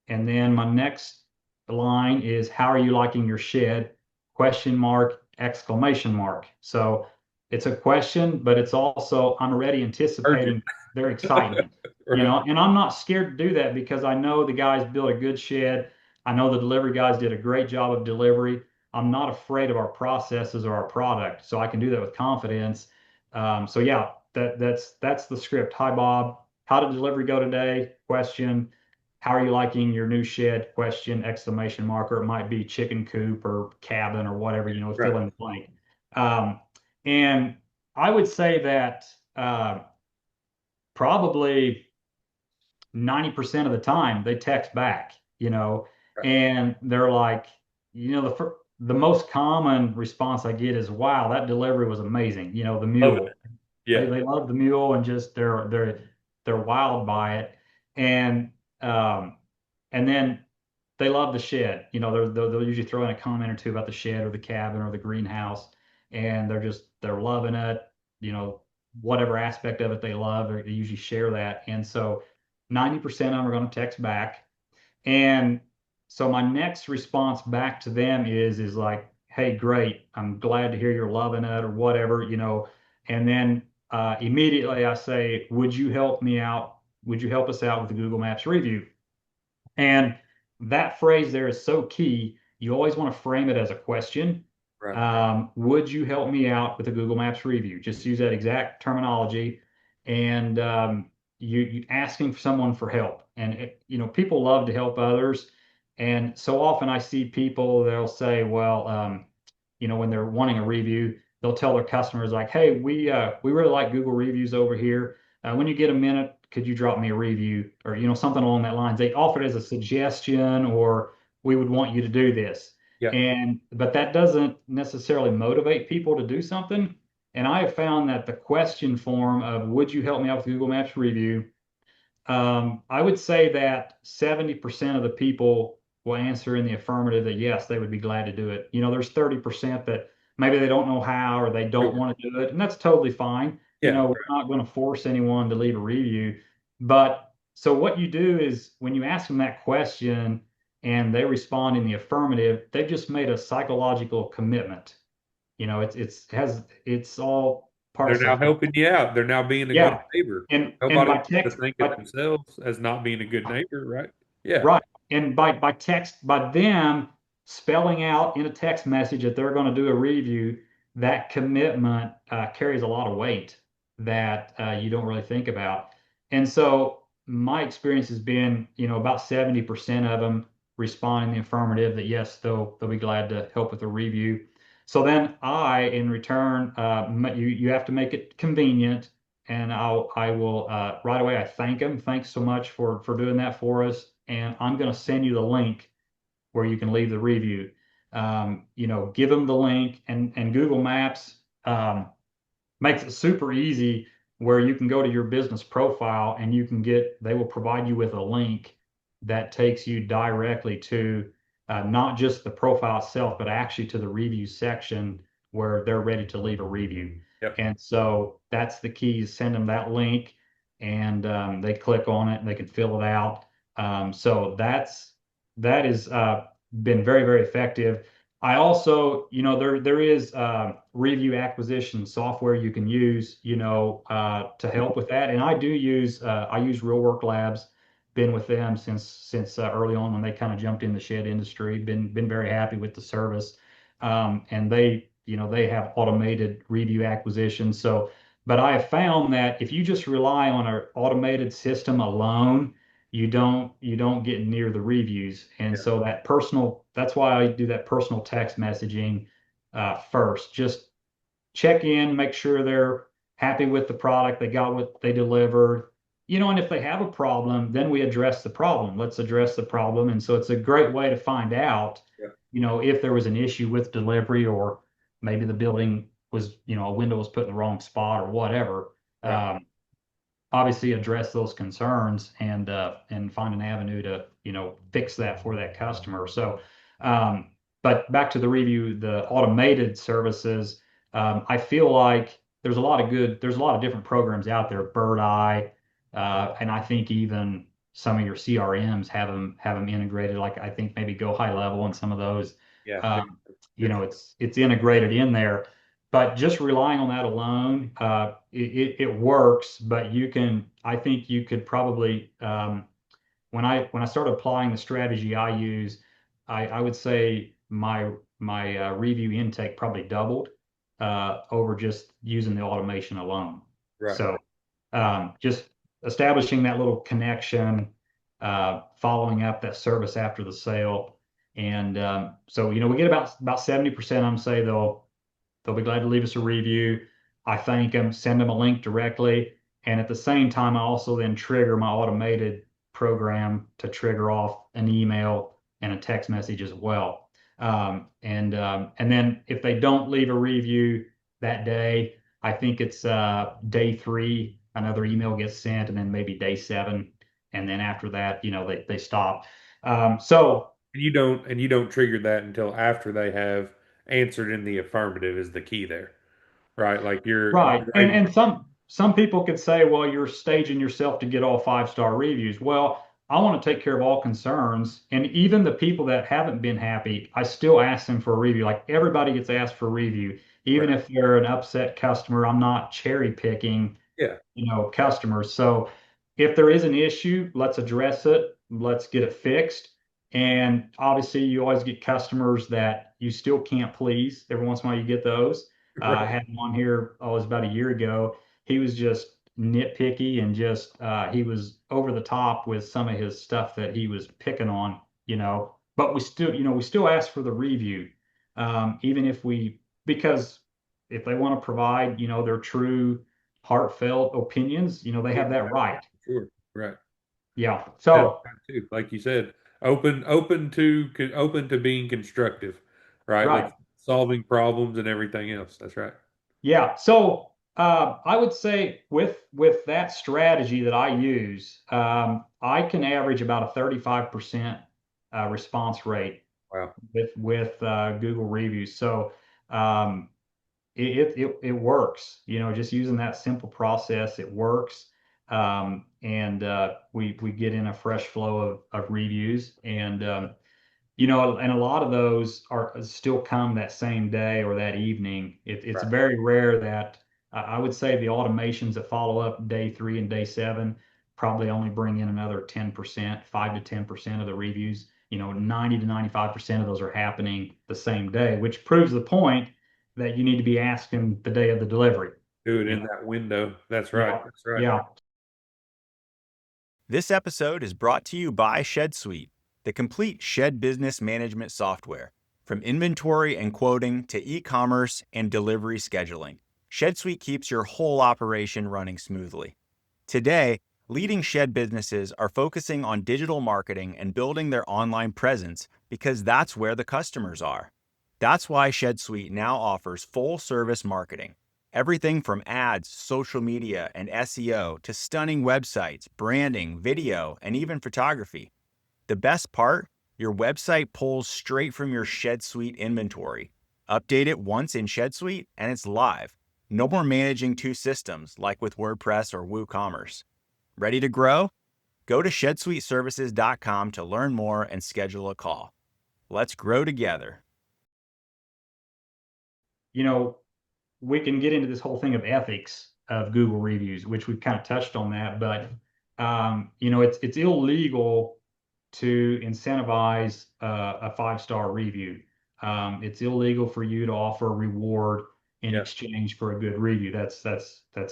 And then my next line is, how are you liking your shed? Question mark, exclamation mark. So it's a question, but it's also, I'm already anticipating their excitement, Right. and I'm not scared to do that because I know the guys built a good shed. I know the delivery guys did a great job of delivery. I'm not afraid of our processes or our product, so I can do that with confidence. So yeah, that's the script. Hi, Bob. How did delivery go today? Question. How are you liking your new shed? Question, exclamation mark, or it might be chicken coop or cabin or whatever, fill in the blank. And I would say that probably 90% of the time they text back, Right. and they're like, the most common response I get is, "Wow, that delivery was amazing." The Love mule. it. Yeah. They love the mule and just they're wild by it, and um, and then they love the shed. They'll usually throw in a comment or two about the shed or the cabin or the greenhouse, and they're loving it. Whatever aspect of it they love, they usually share that, and so 90% of them are going to text back. And so my next response back to them is like, "Hey, great. I'm glad to hear you're loving it," or whatever. And then immediately I say, "Would you help me out? Would you help us out with the Google Maps review?" And that phrase there is so key. You always want to frame it as a question. Right. Would you help me out with the Google Maps review? Just use that exact terminology, and you asking for someone for help. And people love to help others, and so often I see people, they'll say, well, when they're wanting a review, they'll tell their customers like, "Hey, we really like Google reviews over here. When you get a minute, could you drop me a review?" Or something along that lines. They offer it as a suggestion, or "We would want you to do this." Yeah. But that doesn't necessarily motivate people to do something. And I have found that the question form of "Would you help me out with Google Maps review?" I would say that 70% of the people will answer in the affirmative that yes, they would be glad to do it. There's 30% that maybe they don't know how or they don't Sure. want to do it, and that's totally fine. Yeah. We're not going to force anyone to leave a review. But so what you do is when you ask them that question and they respond in the affirmative, they've just made a psychological commitment. It's all part They're of now psychology. helping you out. They're now being a good Yeah. neighbor. And Nobody by wants to text, think of themselves as not being a good neighbor, right? Yeah. right. And by text, by them spelling out in a text message that they're going to do a review, that commitment carries a lot of weight that you don't really think about. And so my experience has been, about 70% of them respond in the affirmative that yes, they'll be glad to help with a review. So then in return, you have to make it convenient, and I will right away I thank them. Thanks so much for doing that for us, and I'm going to send you the link where you can leave the review. Give them the link, and Google Maps makes it super easy where you can go to your business profile and they will provide you with a link that takes you directly to not just the profile itself, but actually to the review section where they're ready to leave a review. Yep. And so that's the key: send them that link, and they click on it and they can fill it out. So that is been very, very effective. I also, there is review acquisition software you can use, to help with that. And I use Real Work Labs. Been with them since early on when they kind of jumped in the shed industry. Been very happy with the service, and they have automated review acquisition. So, but I have found that if you just rely on an automated system alone, you don't get near the reviews. And Yeah. so that's why I do that personal text messaging first. Just check in, make sure they're happy with the product, they got what they delivered. And if they have a problem, then we address the problem. Let's address the problem. And so it's a great way to find out, Yeah. if there was an issue with delivery, or maybe the building was, a window was put in the wrong spot or whatever. Right. Obviously address those concerns and find an avenue to fix that for that customer. So, but back to the review, the automated services. I feel like there's a lot of different programs out there. Bird Eye, and I think even some of your CRMs have them integrated. Like I think maybe Go High Level and some of those. Yeah. It's integrated in there. But just relying on that alone, it works. But I think you could probably, when I started applying the strategy I use, I would say my review intake probably doubled over just using the automation alone. Right. So just establishing that little connection, following up that service after the sale, and so we get about 70% of them say they'll be glad to leave us a review. I thank them, send them a link directly. And at the same time, I also then trigger my automated program to trigger off an email and a text message as well. And then if they don't leave a review that day, I think it's day 3, another email gets sent, and then maybe day 7, and then after that, they stop. So And you don't trigger that until after they have answered in the affirmative is the key there, right? Like right, you're and able. and some people could say, well, you're staging yourself to get all 5-star reviews. Well, I want to take care of all concerns, and even the people that haven't been happy, I still ask them for a review. Like everybody gets asked for a review, even Right. if they're an upset customer. I'm not cherry picking Yeah. customers. So if there is an issue, let's address it. Let's get it fixed. And obviously, you always get customers that you still can't please. Every once in a while, you get those. I Right. had one here, it was about a year ago. He was just nitpicky and just he was over the top with some of his stuff that he was picking on. But we still ask for the review, even if because if they want to provide, their true heartfelt opinions, they Yeah. have that right. Sure. Right. Yeah. That's So, right too. Like you said, open to being constructive, right? With right. solving problems and everything else. That's right. Yeah. So, I would say with that strategy that I use, I can average about a 35% response rate Wow. with Google reviews. So, um, it works. Just using that simple process, it works. And we get in a fresh flow of reviews, and a lot of those are still come that same day or that evening. It's Right. very rare that I would say the automations that follow up day 3 and day 7 probably only bring in another 10%, 5 to 10% of the reviews. 90 to 95% of those are happening the same day, which proves the point that you need to be asking the day of the delivery. Do it You in know, that window. That's right. yeah, That's right. yeah. This episode is brought to you by ShedSuite, the complete shed business management software. From inventory and quoting to e-commerce and delivery scheduling, ShedSuite keeps your whole operation running smoothly. Today, leading shed businesses are focusing on digital marketing and building their online presence because that's where the customers are. That's why ShedSuite now offers full-service marketing. Everything from ads, social media, and SEO to stunning websites, branding, video, and even photography. The best part? Your website pulls straight from your ShedSuite inventory. Update it once in ShedSuite and it's live. No more managing 2 systems like with WordPress or WooCommerce. Ready to grow? Go to ShedSuiteServices.com to learn more and schedule a call. Let's grow together. You know, we can get into this whole thing of ethics of Google reviews, which we've kind of touched on that, but it's illegal to incentivize a 5-star review. It's illegal for you to offer a reward in Yeah. exchange for a good review. That's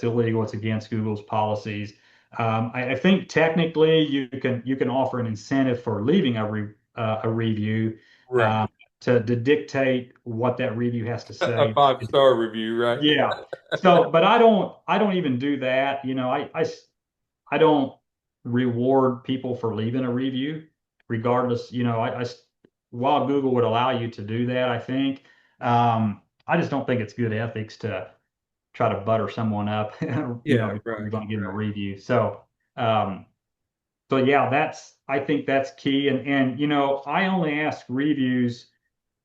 illegal. It's against Google's policies. I think technically you can offer an incentive for leaving a review. Right. Um, to dictate what that review has to A say. 5-star review, right? Yeah. So, but I don't even do that. I don't reward people for leaving a review, regardless. While Google would allow you to do that, I think, I just don't think it's good ethics to try to butter someone up, Yeah, before right. you're going to give them a Right. review. Um, so yeah, I think that's key. And I only ask reviews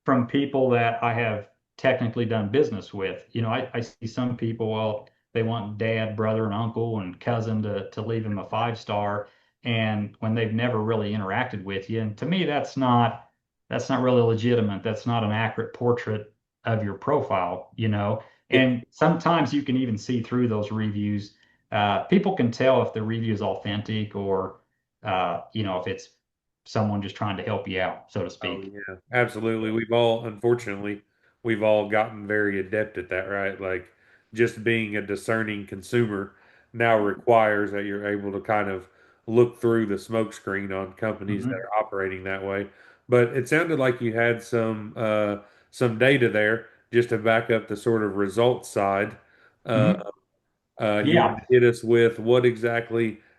from people that I have technically done business with. I see some people, well, they want dad, brother, and uncle and cousin to leave them a 5-star, and when they've never really interacted with you. And to me, that's not really legitimate. That's not an accurate portrait of your profile. Yeah. And sometimes you can even see through those reviews. People can tell if the review is authentic or if it's someone just trying to help you out, so to Oh speak. yeah, absolutely. Unfortunately, we've all gotten very adept at that, right? Like just being a discerning consumer now requires that you're able to kind of look through the smoke screen on companies that Mhm. are operating that way. But it sounded like you had some data there just to back up the sort of results side Uh, you Yeah. want to hit us with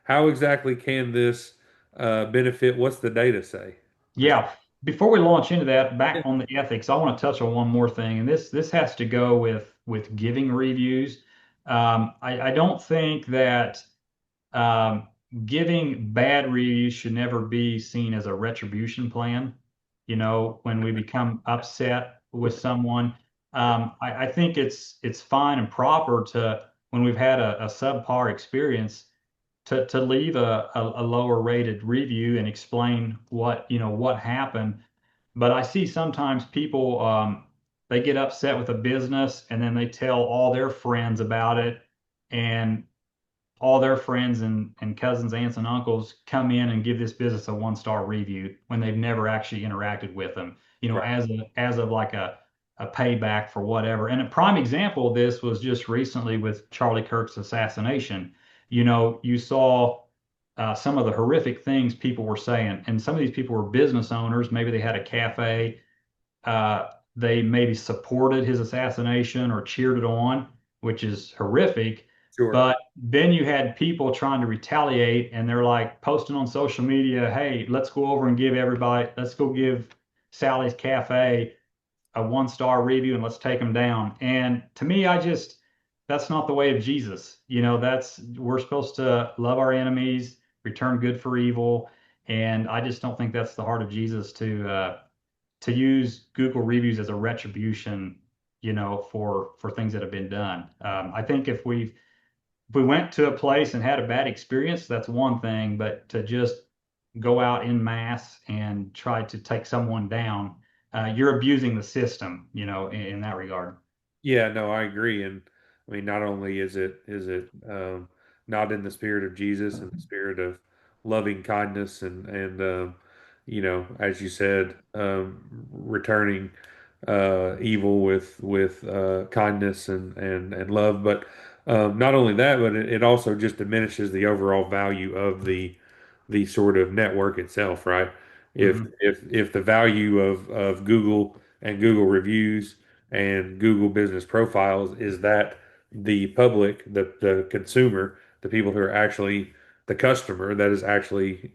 how exactly can this benefit? What's the data say? Yeah. Before we launch into that, back on the ethics, I want to touch on one more thing, and this has to go with giving reviews. I don't think that um, giving bad reviews should never be seen as a retribution plan. You know, when we become upset with someone, I think it's fine and proper to when we've had a subpar experience to leave a lower rated review and explain what happened. But I see sometimes people they get upset with a business and then they tell all their friends about it, and all their friends and cousins, aunts, and uncles come in and give this business a 1-star review when they've never actually interacted with them, Right. as of like a payback for whatever. And a prime example of this was just recently with Charlie Kirk's assassination. You saw some of the horrific things people were saying, and some of these people were business owners. Maybe they had a cafe. They maybe supported his assassination or cheered it on, which is horrific. Sure. But then you had people trying to retaliate, and they're like posting on social media, "Hey, let's go over and let's go give Sally's Cafe a 1-star review and let's take them down." And to me, that's not the way of Jesus. We're supposed to love our enemies, return good for evil. And I just don't think that's the heart of Jesus to use Google reviews as a retribution, for things that have been done. I think if we went to a place and had a bad experience, that's one thing, but to just go out in mass and try to take someone down, you're abusing the system, in that regard. Yeah, no, I agree. And I mean, not only is it not in the spirit of Jesus and the spirit of loving kindness and as you said, returning evil with kindness and love, but not only that, but it also just diminishes the overall value of the sort of network itself, right? If Hmm. if the value of Google and Google reviews and Google business profiles is that the public, the consumer, the people who are actually the customer that is actually,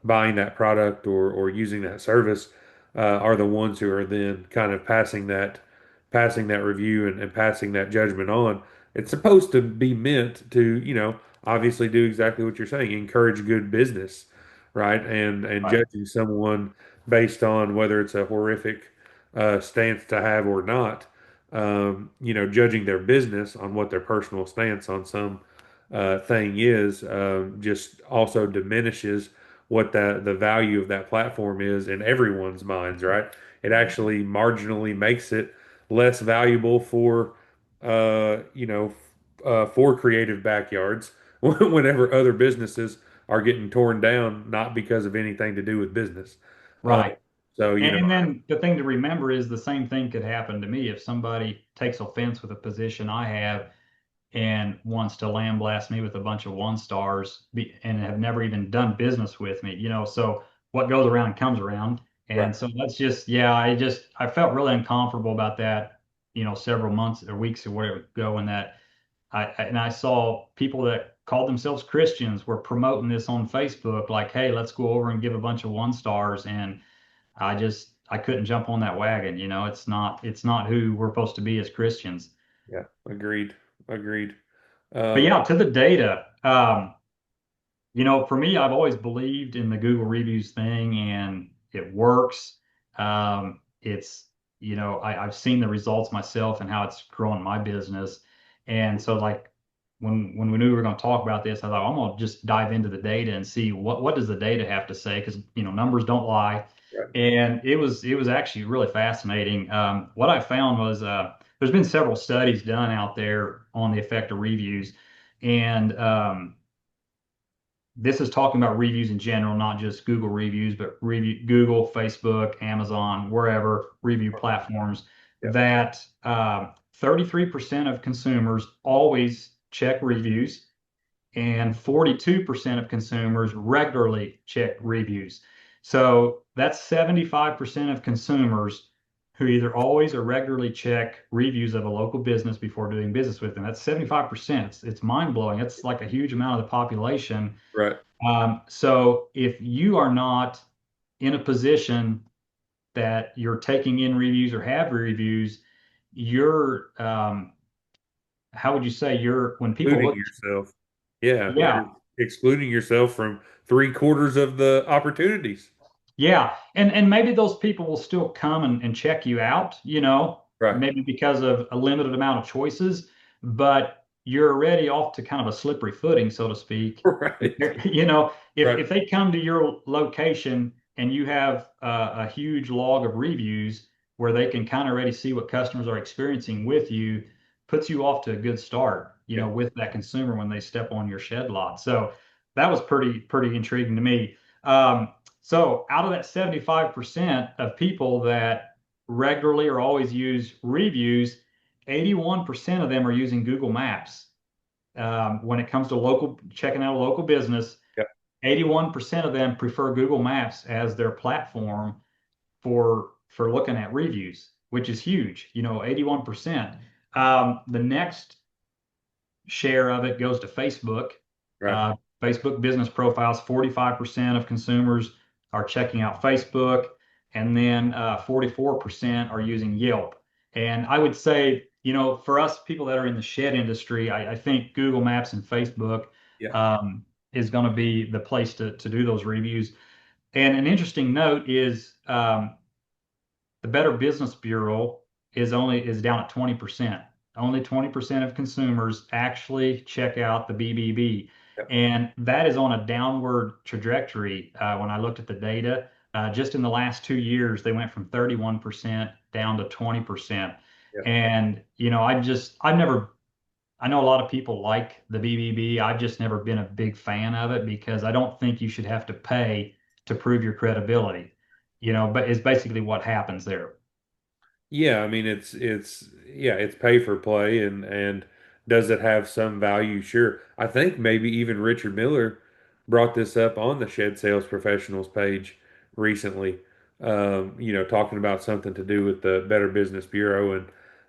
buying that product or using that service, are the ones who are then kind of passing that review and passing that judgment on. It's supposed to be meant to, obviously do exactly what you're saying, encourage good business, right? And Right. judging someone based on whether it's a horrific stance to have or not, judging their business on what their personal stance on some thing is, just also diminishes what the value of that platform is in everyone's minds, right? It actually marginally makes it less valuable for creative backyards whenever other businesses are getting torn down, not because of anything to do with business. Uh, Right. so, And then the thing to remember is the same thing could happen to me if somebody takes offense with a position I have and wants to lambaste me with a bunch of 1-stars and have never even done business with me, so what goes around comes around. right. And so that's just, yeah, I felt really uncomfortable about that, several months or weeks or whatever ago, and that I saw people that called themselves Christians were promoting this on Facebook, like, hey, let's go over and give a bunch of 1-stars. And I couldn't jump on that wagon. It's not who we're supposed to be as Christians. Yeah, agreed. Agreed. But Um, yeah, to the data. For me, I've always believed in the Google reviews thing, and it works. I've seen the results myself and how it's growing my business. And so, like, when we knew we were going to talk about this, I thought I'm going to just dive into the data and see what does the data have to say, because numbers don't lie. right. And it was actually really fascinating. What I found was there's been several studies done out there on the effect of reviews, and this is talking about reviews in general, not just Google reviews, but Google, Facebook, Amazon, wherever review platforms, Yeah. that 33% of consumers always check reviews, and 42% of consumers regularly check reviews. So that's 75% of consumers who either always or regularly check reviews of a local business before doing business with them. That's 75%. It's mind blowing. It's like a huge amount of the population. Right. So if you are not in a position that you're taking in reviews or have reviews, you're how would you say when people Excluding look, yourself. Yeah, yeah, you're excluding yourself from three-quarters of the opportunities. yeah, and maybe those people will still come and check you out, Right. maybe because of a limited amount of choices, but you're already off to kind of a slippery footing, so to speak. Right. If Right. they come to your location and you have a huge log of reviews where they can kind of already see what customers are experiencing with you, puts you off to a good start, Yeah. with that consumer when they step on your shed lot. So that was pretty intriguing to me. So out of that 75% of people that regularly or always use reviews, 81% of them are using Google Maps. When it comes to checking out a local business, Yeah. 81% of them prefer Google Maps as their platform for looking at reviews, which is huge, 81%. The next share of it goes to Facebook. Right. Uh, Facebook business profiles, 45% of consumers are checking out Facebook, and then 44% are using Yelp. And I would say, for us people that are in the shed industry, I think Google Maps and Facebook Yeah. is going to be the place to do those reviews. And an interesting note is the Better Business Bureau is down at 20%. Only 20% of consumers actually check out the BBB. Yeah. And that is on a downward trajectory. When I looked at the data, just in the last 2 years, they went from 31% down to 20%. Yeah. And, I know a lot of people like the BBB. I've just never been a big fan of it because I don't think you should have to pay to prove your credibility, but it's basically what happens there. Yeah, I mean it's pay for play, and does it have some value? Sure. I think maybe even Richard Miller brought this up on the Shed Sales Professionals page recently. Talking about something to do with the Better Business Bureau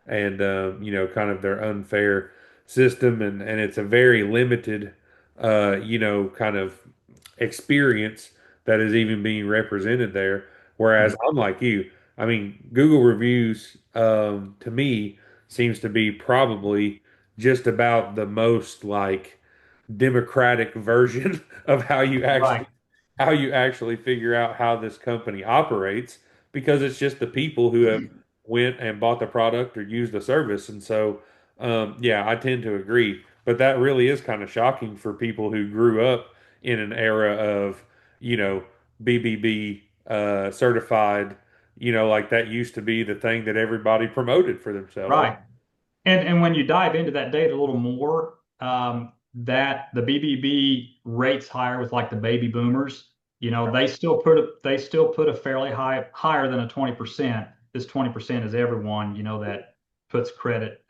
and kind of their unfair system, and it's a very limited kind of experience that is even being represented there. Whereas Mhm. I'm like you. I mean, Google reviews to me seems to be probably just about the most like democratic version of Right, how you actually figure out how this company operates because it's just the people who have went and bought the product or used the service. And so yeah, I tend to agree. But that really is kind of shocking for people who grew up in an era of, you know, BBB certified, like that used to be the thing that everybody promoted for themselves. right. And when you dive into that data a little more, that the BBB rates higher with like the baby boomers, they still put a fairly higher than a 20%. This 20% is everyone, that puts credit,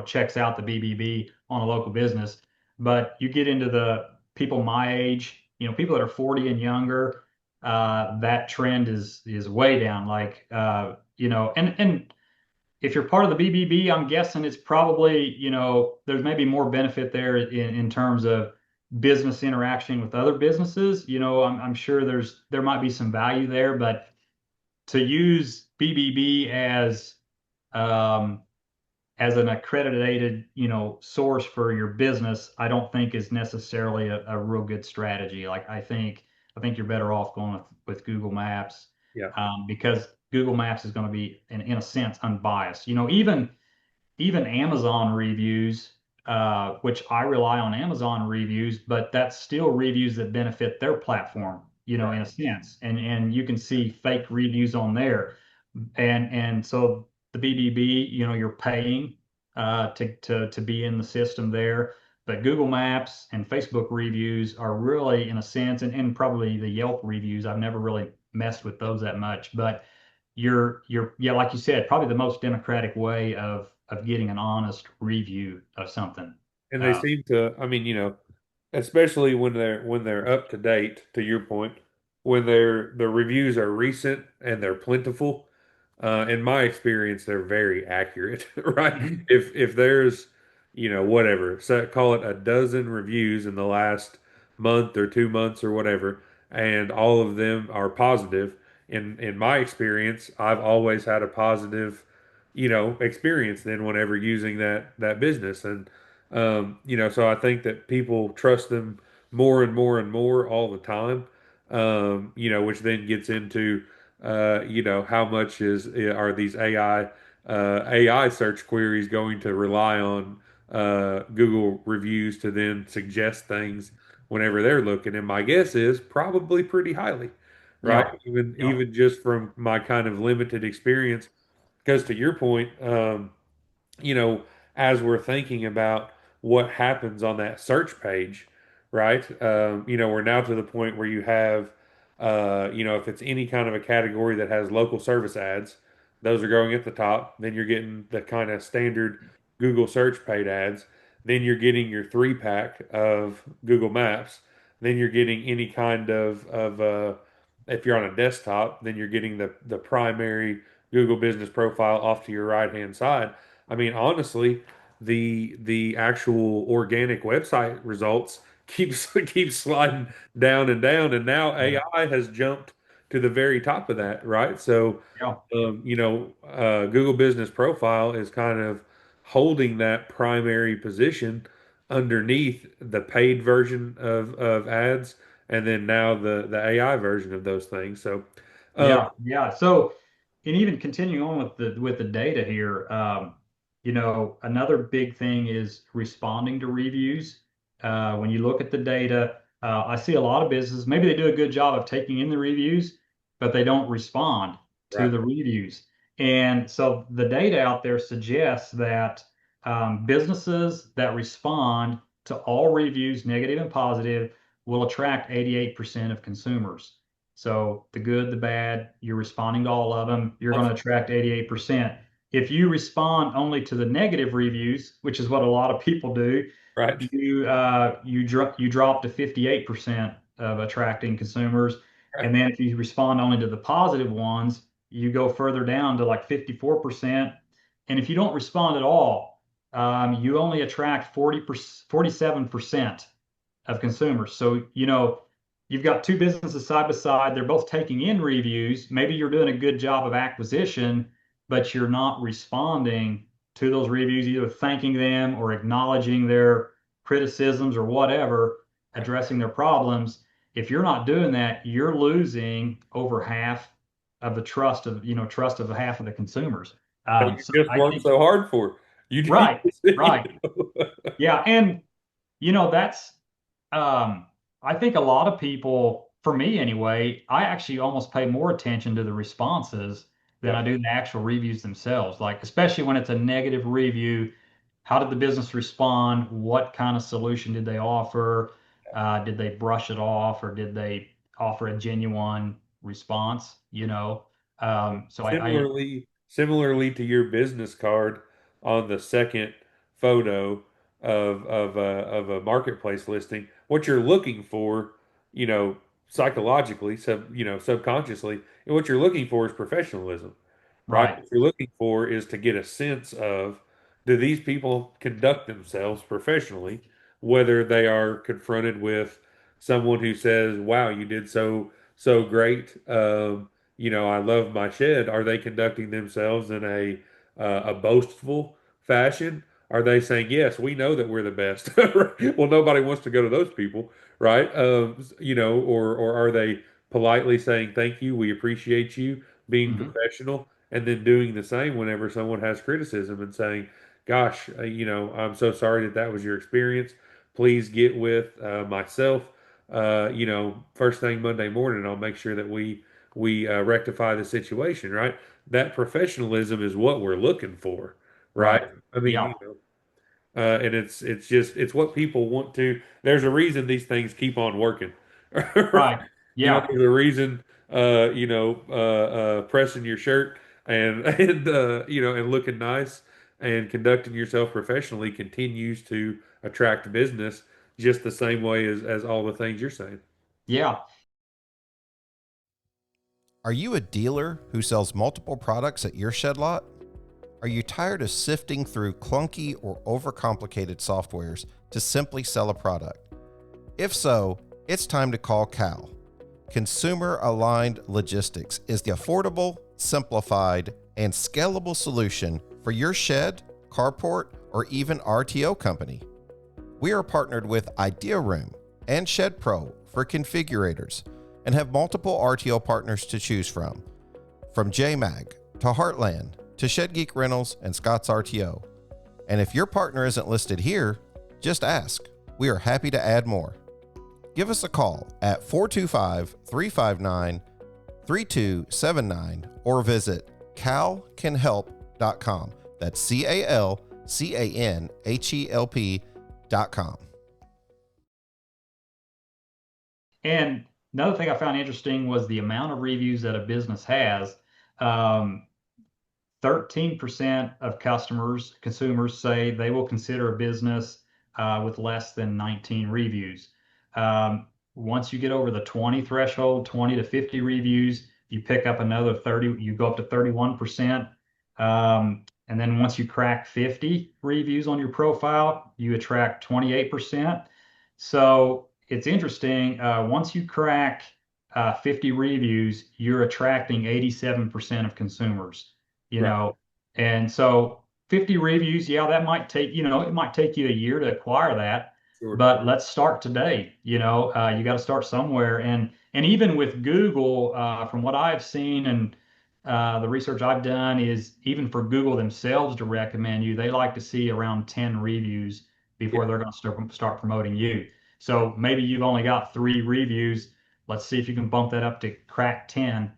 checks out the BBB on a local business. But you get into the people my age, people that are 40 and younger, that trend is way down. Like, and if you're part of the BBB, I'm guessing it's probably, there's maybe more benefit there in terms of business interaction with other businesses. I'm sure there might be some value there, but to use BBB um, as an accredited, source for your business, I don't think is necessarily a real good strategy. Like I think you're better off going with Google Maps, Yeah. because Google Maps is going to be, in a sense, unbiased. Even Amazon reviews, which I rely on Amazon reviews, but that's still reviews that benefit their platform, in a sense. And you can see fake reviews on there. And so the BBB, you're paying to be in the system there. But Google Maps and Facebook reviews are really, in a sense, and probably the Yelp reviews, I've never really messed with those that much, but yeah, like you said, probably the most democratic way of getting an honest review of something. And they Uh, seem to, I mean, especially when they're up to date, to your point, when the reviews are recent and they're plentiful, In my experience, they're very accurate, right? Mhm. If there's, whatever, so call it a dozen reviews in the last month or 2 months or whatever, and all of them are positive. In my experience, I've always had a positive, experience then whenever using that business, and so I think that people trust them more and more and more all the time, which then gets into how much are these AI search queries going to rely on Google reviews to then suggest things whenever they're looking? And my guess is probably pretty highly, right? Yeah. Even Yeah. even just from my kind of limited experience, because to your point, you know, as we're thinking about what happens on that search page, right? We're now to the point where you have, if it's any kind of a category that has local service ads, those are going at the top. Then you're getting the kind of standard Google search paid ads. Then you're getting your 3-pack of Google Maps. Then you're getting any kind of if you're on a desktop, then you're getting the primary Google business profile off to your right hand side. I mean, honestly, the actual organic website results keeps sliding down and down, and now Yeah. AI has jumped to the very top of that, right? So, Yeah. Google Business Profile is kind of holding that primary position underneath the paid version of ads, and then now the AI version of those things. So, um, Yeah. Yeah. So, and even continuing on with the data here, another big thing is responding to reviews. When you look at the data, I see a lot of businesses, maybe they do a good job of taking in the reviews, but they don't respond to right, the reviews. And so the data out there suggests that businesses that respond to all reviews, negative and positive, will attract 88% of consumers. So the good, the bad, you're responding to all of them, you're going to attract 88%. If you respond only to the negative reviews, which is what a lot of people do, right, you drop to 58% of attracting consumers. right. And then if you respond only to the positive ones, you go further down to like 54%. And if you don't respond at all, you only attract 47% of consumers. So, you've got two businesses side by side. They're both taking in reviews. Maybe you're doing a good job of acquisition, but you're not responding to those reviews, either thanking them or acknowledging their criticisms or whatever, addressing their problems. If you're not doing that, you're losing over half of the trust of half of the consumers. That you So just I worked think, so hard for. You need right, to see. right. Yeah. And, that's um, I think a lot of people, for me anyway, I actually almost pay more attention to the responses than Yeah. I do the actual reviews themselves. Like, especially when it's a negative review, how did the business respond? What kind of solution did they offer? Did they brush it off, or did they offer a genuine response? So Similarly to your business card on the second photo of a marketplace listing, what you're looking for, you know, psychologically, subconsciously, and what you're looking for is professionalism, right? right, What you're looking for is to get a sense of, do these people conduct themselves professionally, whether they are confronted with someone who says, "Wow, you did so great." I love my shed. Are they conducting themselves in a boastful fashion? Are they saying, yes, we know that we're the best? Well, nobody wants to go to those people, right? Or are they politely saying, thank you, we appreciate you being hmm professional, and then doing the same whenever someone has criticism and saying, gosh, I'm so sorry that was your experience. Please get with myself. First thing Monday morning, I'll make sure that we rectify the situation, right? That professionalism is what we're looking for, right? right, I mean, yeah, and it's what people want to. There's a reason these things keep on working, right? right, yeah. There's a reason. Pressing your shirt and and looking nice and conducting yourself professionally continues to attract business just the same way as all the things you're saying. Yeah. Are you a dealer who sells multiple products at your shed lot? Are you tired of sifting through clunky or overcomplicated softwares to simply sell a product? If so, it's time to call Cal. Consumer Aligned Logistics is the affordable, simplified, and scalable solution for your shed, carport, or even RTO company. We are partnered with Idea Room and Shed Pro for configurators and have multiple RTO partners to choose from JMag to Heartland to Shed Geek Rentals and Scott's RTO. And if your partner isn't listed here, just ask. We are happy to add more. Give us a call at 425-359-3279 or visit calcanhelp.com. That's CALCANHELP.com. And another thing I found interesting was the amount of reviews that a business has. 13% of consumers say they will consider a business with less than 19 reviews. Once you get over the 20 threshold, 20 to 50 reviews, you pick up another 30, you go up to 31%. And then once you crack 50 reviews on your profile, you attract 28%. So it's interesting. Once you crack 50 reviews, you're attracting 87% of consumers, you know. And so 50 reviews, yeah, that might take, it might take you a year to acquire that. Sure. But let's start today. You got to start somewhere. And even with Google, from what I've seen and the research I've done is even for Google themselves to recommend you, they like to see around 10 reviews before they're going to start promoting you. So maybe you've only got 3 reviews. Let's see if you can bump that up to crack 10,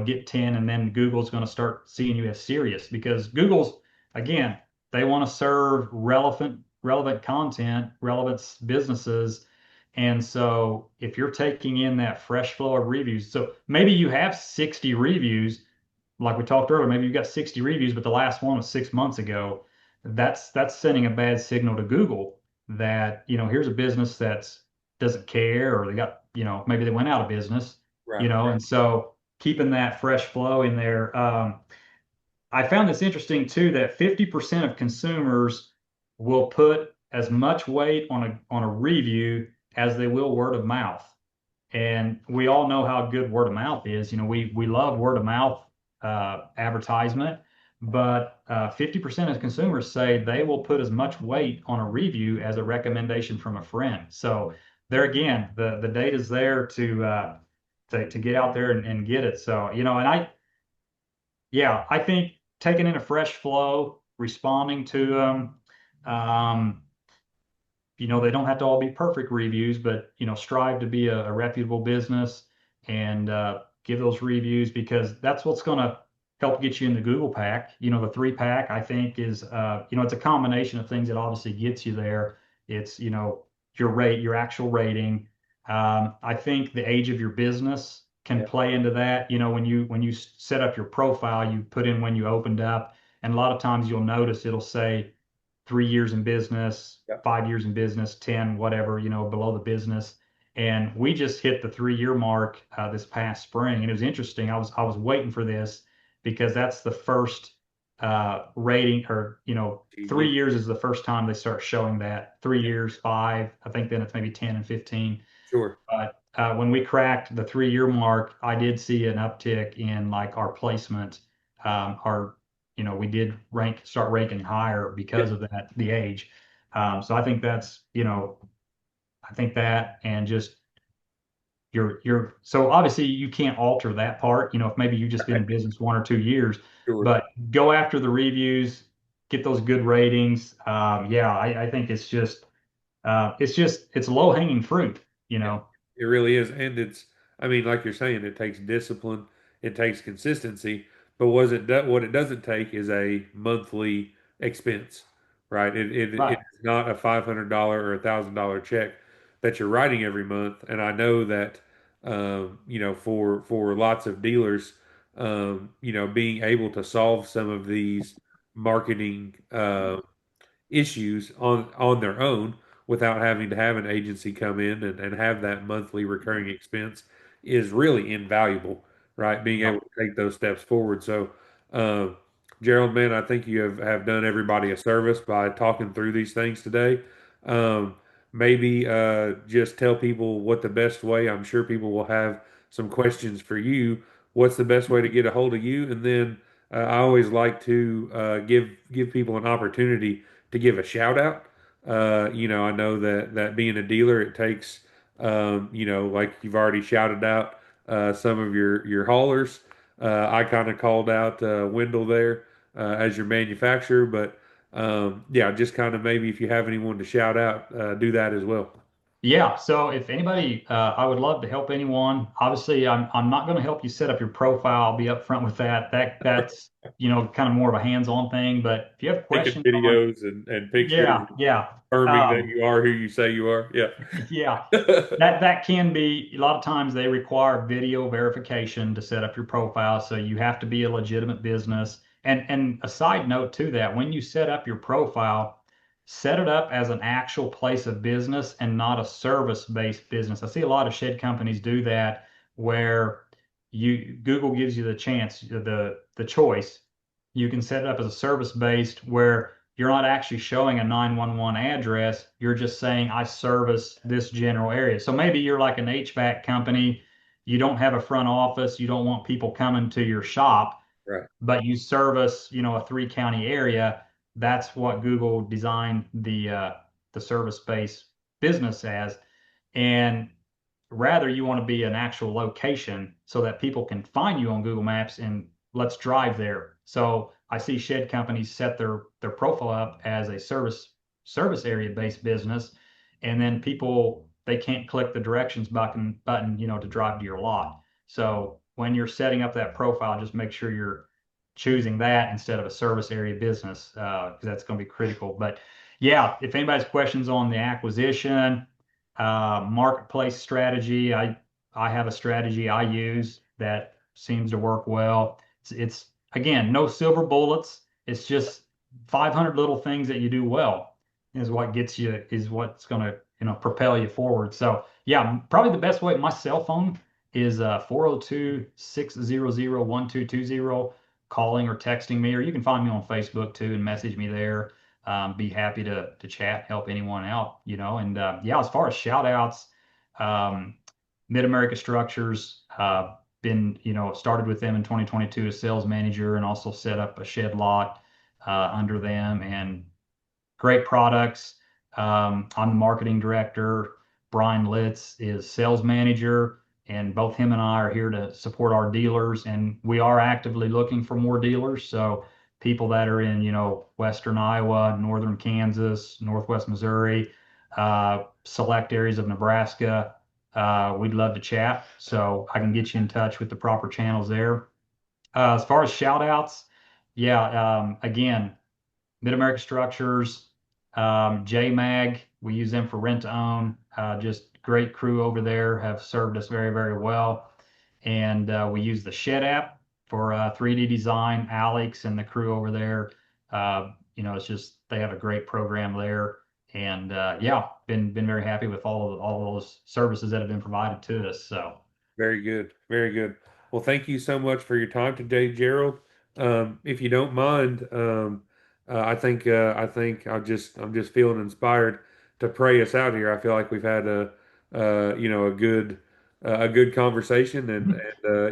get 10, and then Google's going to start seeing you as serious because Google's, again, they want to serve relevant content, relevant businesses. And so if you're taking in that fresh flow of reviews, so maybe you have 60 reviews, like we talked earlier, maybe you've got 60 reviews, but the last one was 6 months ago. That's sending a bad signal to Google that, here's a business that doesn't care, or they got, maybe they went out of business, and so keeping that fresh flow in there. I found this interesting too, that 50% of consumers will put as much weight on a review as they will word of mouth. And we all know how good word of mouth is. We love word of mouth advertisement, but 50% of consumers say they will put as much weight on a review as a recommendation from a friend. So there again, the data's there to get out there and get it. So, and I think taking in a fresh flow, responding to them, they don't have to all be perfect reviews, but, strive to be a reputable business and give those reviews because that's what's going to help get you in the Google pack. The 3-pack, I think, is, it's a combination of things that obviously gets you there. It's, your actual rating. I think the age of your business can play into that. When you set up your profile, you put in when you opened up, and a lot of times you'll notice it'll say 3 years in business, 5 years in business, 10, whatever, below the business. And we just hit the 3-year mark this past spring, and it was interesting. I was waiting for this because that's the first rating, or 3 years is the first time they start showing that. 3 years, 5, I think then it's maybe 10 and 15. Sure. But when we cracked the 3-year mark, I did see an uptick in like our placement. We did start ranking higher because of that, the age. So I think that's, I think that, and just so obviously you can't alter that part, if maybe you've just been in business 1 or 2 years, Sure. But go after the reviews, get those good ratings. I think it's low hanging fruit, It really is. And like you're saying, it takes discipline, it takes consistency, but what it doesn't take is a monthly expense, right? Right. It's not a $500 or $1,000 check that you're writing every month. And I know that, for lots of dealers, being able to solve some of these marketing, issues on their own without having to have an agency come in and have that monthly recurring expense is really invaluable. right? Being Yep. able to take those steps forward. So, uh, Gerald, man, I think you have done everybody a service by talking through these things today. Um, maybe just tell people what the best way, I'm sure people will have some questions for you. What's the best way to get a hold of you? And then I always like to give people an opportunity to give a shout out. I know that being a dealer, it takes, like you've already shouted out some of your haulers. I kind of called out Wendell there as your manufacturer, but yeah, just kind of maybe if you have anyone to shout out, do that as well. Yeah, so if anybody, I would love to help anyone. Obviously, I'm not going to help you set up your profile. I'll be upfront with that. That's kind of more of a hands-on thing. But if you have Taking questions on, videos and pictures, yeah, yeah, confirming that um, you are who you say you are. Yeah. yeah, that can be a lot of times they require video verification to set up your profile. So you have to be a legitimate business. And a side note to that, when you set up your profile, set it up as an actual place of business and not a service-based business. I see a lot of shed companies do that where Google gives you the chance, the choice. You can set it up as a service-based where you're not actually showing a 911 address. You're just saying, I service this general area. So maybe you're like an HVAC company. You don't have a front office. You don't want people coming to your shop, Right. but you service, a three-county area. That's what Google designed the service-based business as. And rather, you want to be an actual location so that people can find you on Google Maps and let's drive there. So I see shed companies set their profile up as a service area based business, and then people they can't click the directions button to drive to your lot. So when you're setting up that profile, just make sure you're choosing that instead of a service area business because that's going to be critical. But yeah, if anybody's questions on the acquisition, marketplace strategy, I have a strategy I use that seems to work well. It's again no silver bullets. It's just 500 little things that you do well is what's going to propel you forward. So yeah, probably the best way. My cell phone is 402-600-1220. Calling or texting me, or you can find me on Facebook too and message me there. Be happy to chat, help anyone out, And yeah, as far as shout outs, um, Mid America Structures, been, started with them in 2022 as sales manager and also set up a shed lot under them and great products. I'm the marketing director. Brian Litz is sales manager, and both him and I are here to support our dealers. And we are actively looking for more dealers. So people that are in, Western Iowa, Northern Kansas, Northwest Missouri, select areas of Nebraska, we'd love to chat. So I can get you in touch with the proper channels there. As far as shout outs, yeah, again, Mid America Structures, JMag, we use them for rent to own. Just great crew over there have served us very, very well. And we use the Shed app for 3D design. Alex and the crew over there, it's just they have a great program there. And yeah, been very happy with all those services that have been provided to us. So Very good. Very good. Well, thank you so much for your time today, Gerald. If you don't mind, I think I'm just feeling inspired to pray us out here. I feel like we've had a good conversation and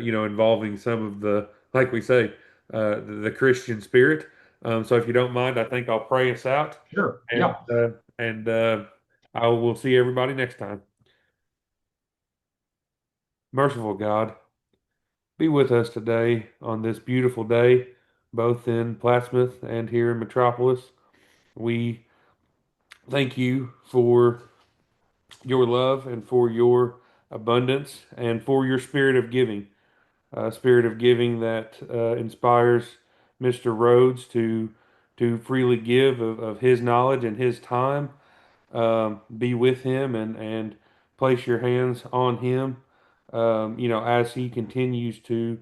involving some of the, like we say, the Christian spirit. So if you don't mind, I think I'll pray us out sure, and yeah, I will see everybody next time. Merciful God, be with us today on this beautiful day, both in Plattsmouth and here in Metropolis. We thank you for your love and for your abundance and for your spirit of giving that inspires Mr. Rhodes to freely give of his knowledge and his time. Be with him and place your hands on him, as he continues to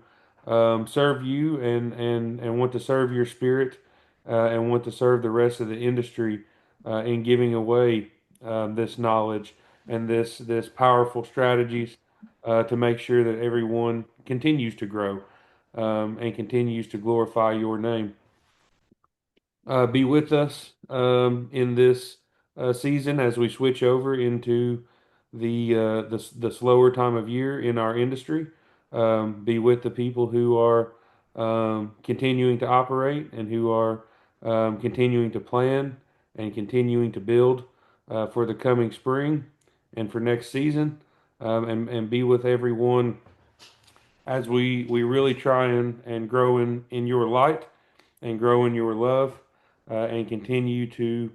serve you and want to serve your spirit and want to serve the rest of the industry in giving away this knowledge and this powerful strategies to make sure that everyone continues to grow and continues to glorify your name. Be with us in this season as we switch over into the slower time of year in our industry. Be with the people who are continuing to operate and who are continuing to plan and continuing to build for the coming spring and for next season. And be with everyone as we really try and grow in your light and grow in your love and continue to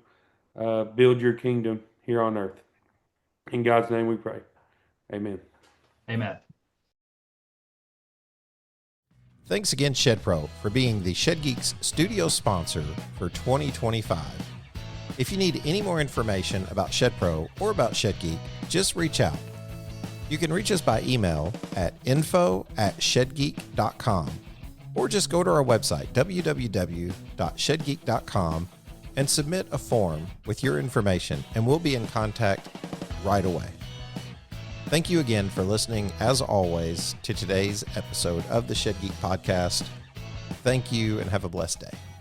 build your kingdom here on earth. In God's name we pray. Amen. Amen. Thanks again, ShedPro, for being the Shed Geeks studio sponsor for 2025. If you need any more information about ShedPro or about ShedGeek, just reach out. You can reach us by email at info@shedgeek.com or just go to our website, www.shedgeek.com, and submit a form with your information, and we'll be in contact right away. Thank you again for listening, as always, to today's episode of the Shed Geek Podcast. Thank you and have a blessed day.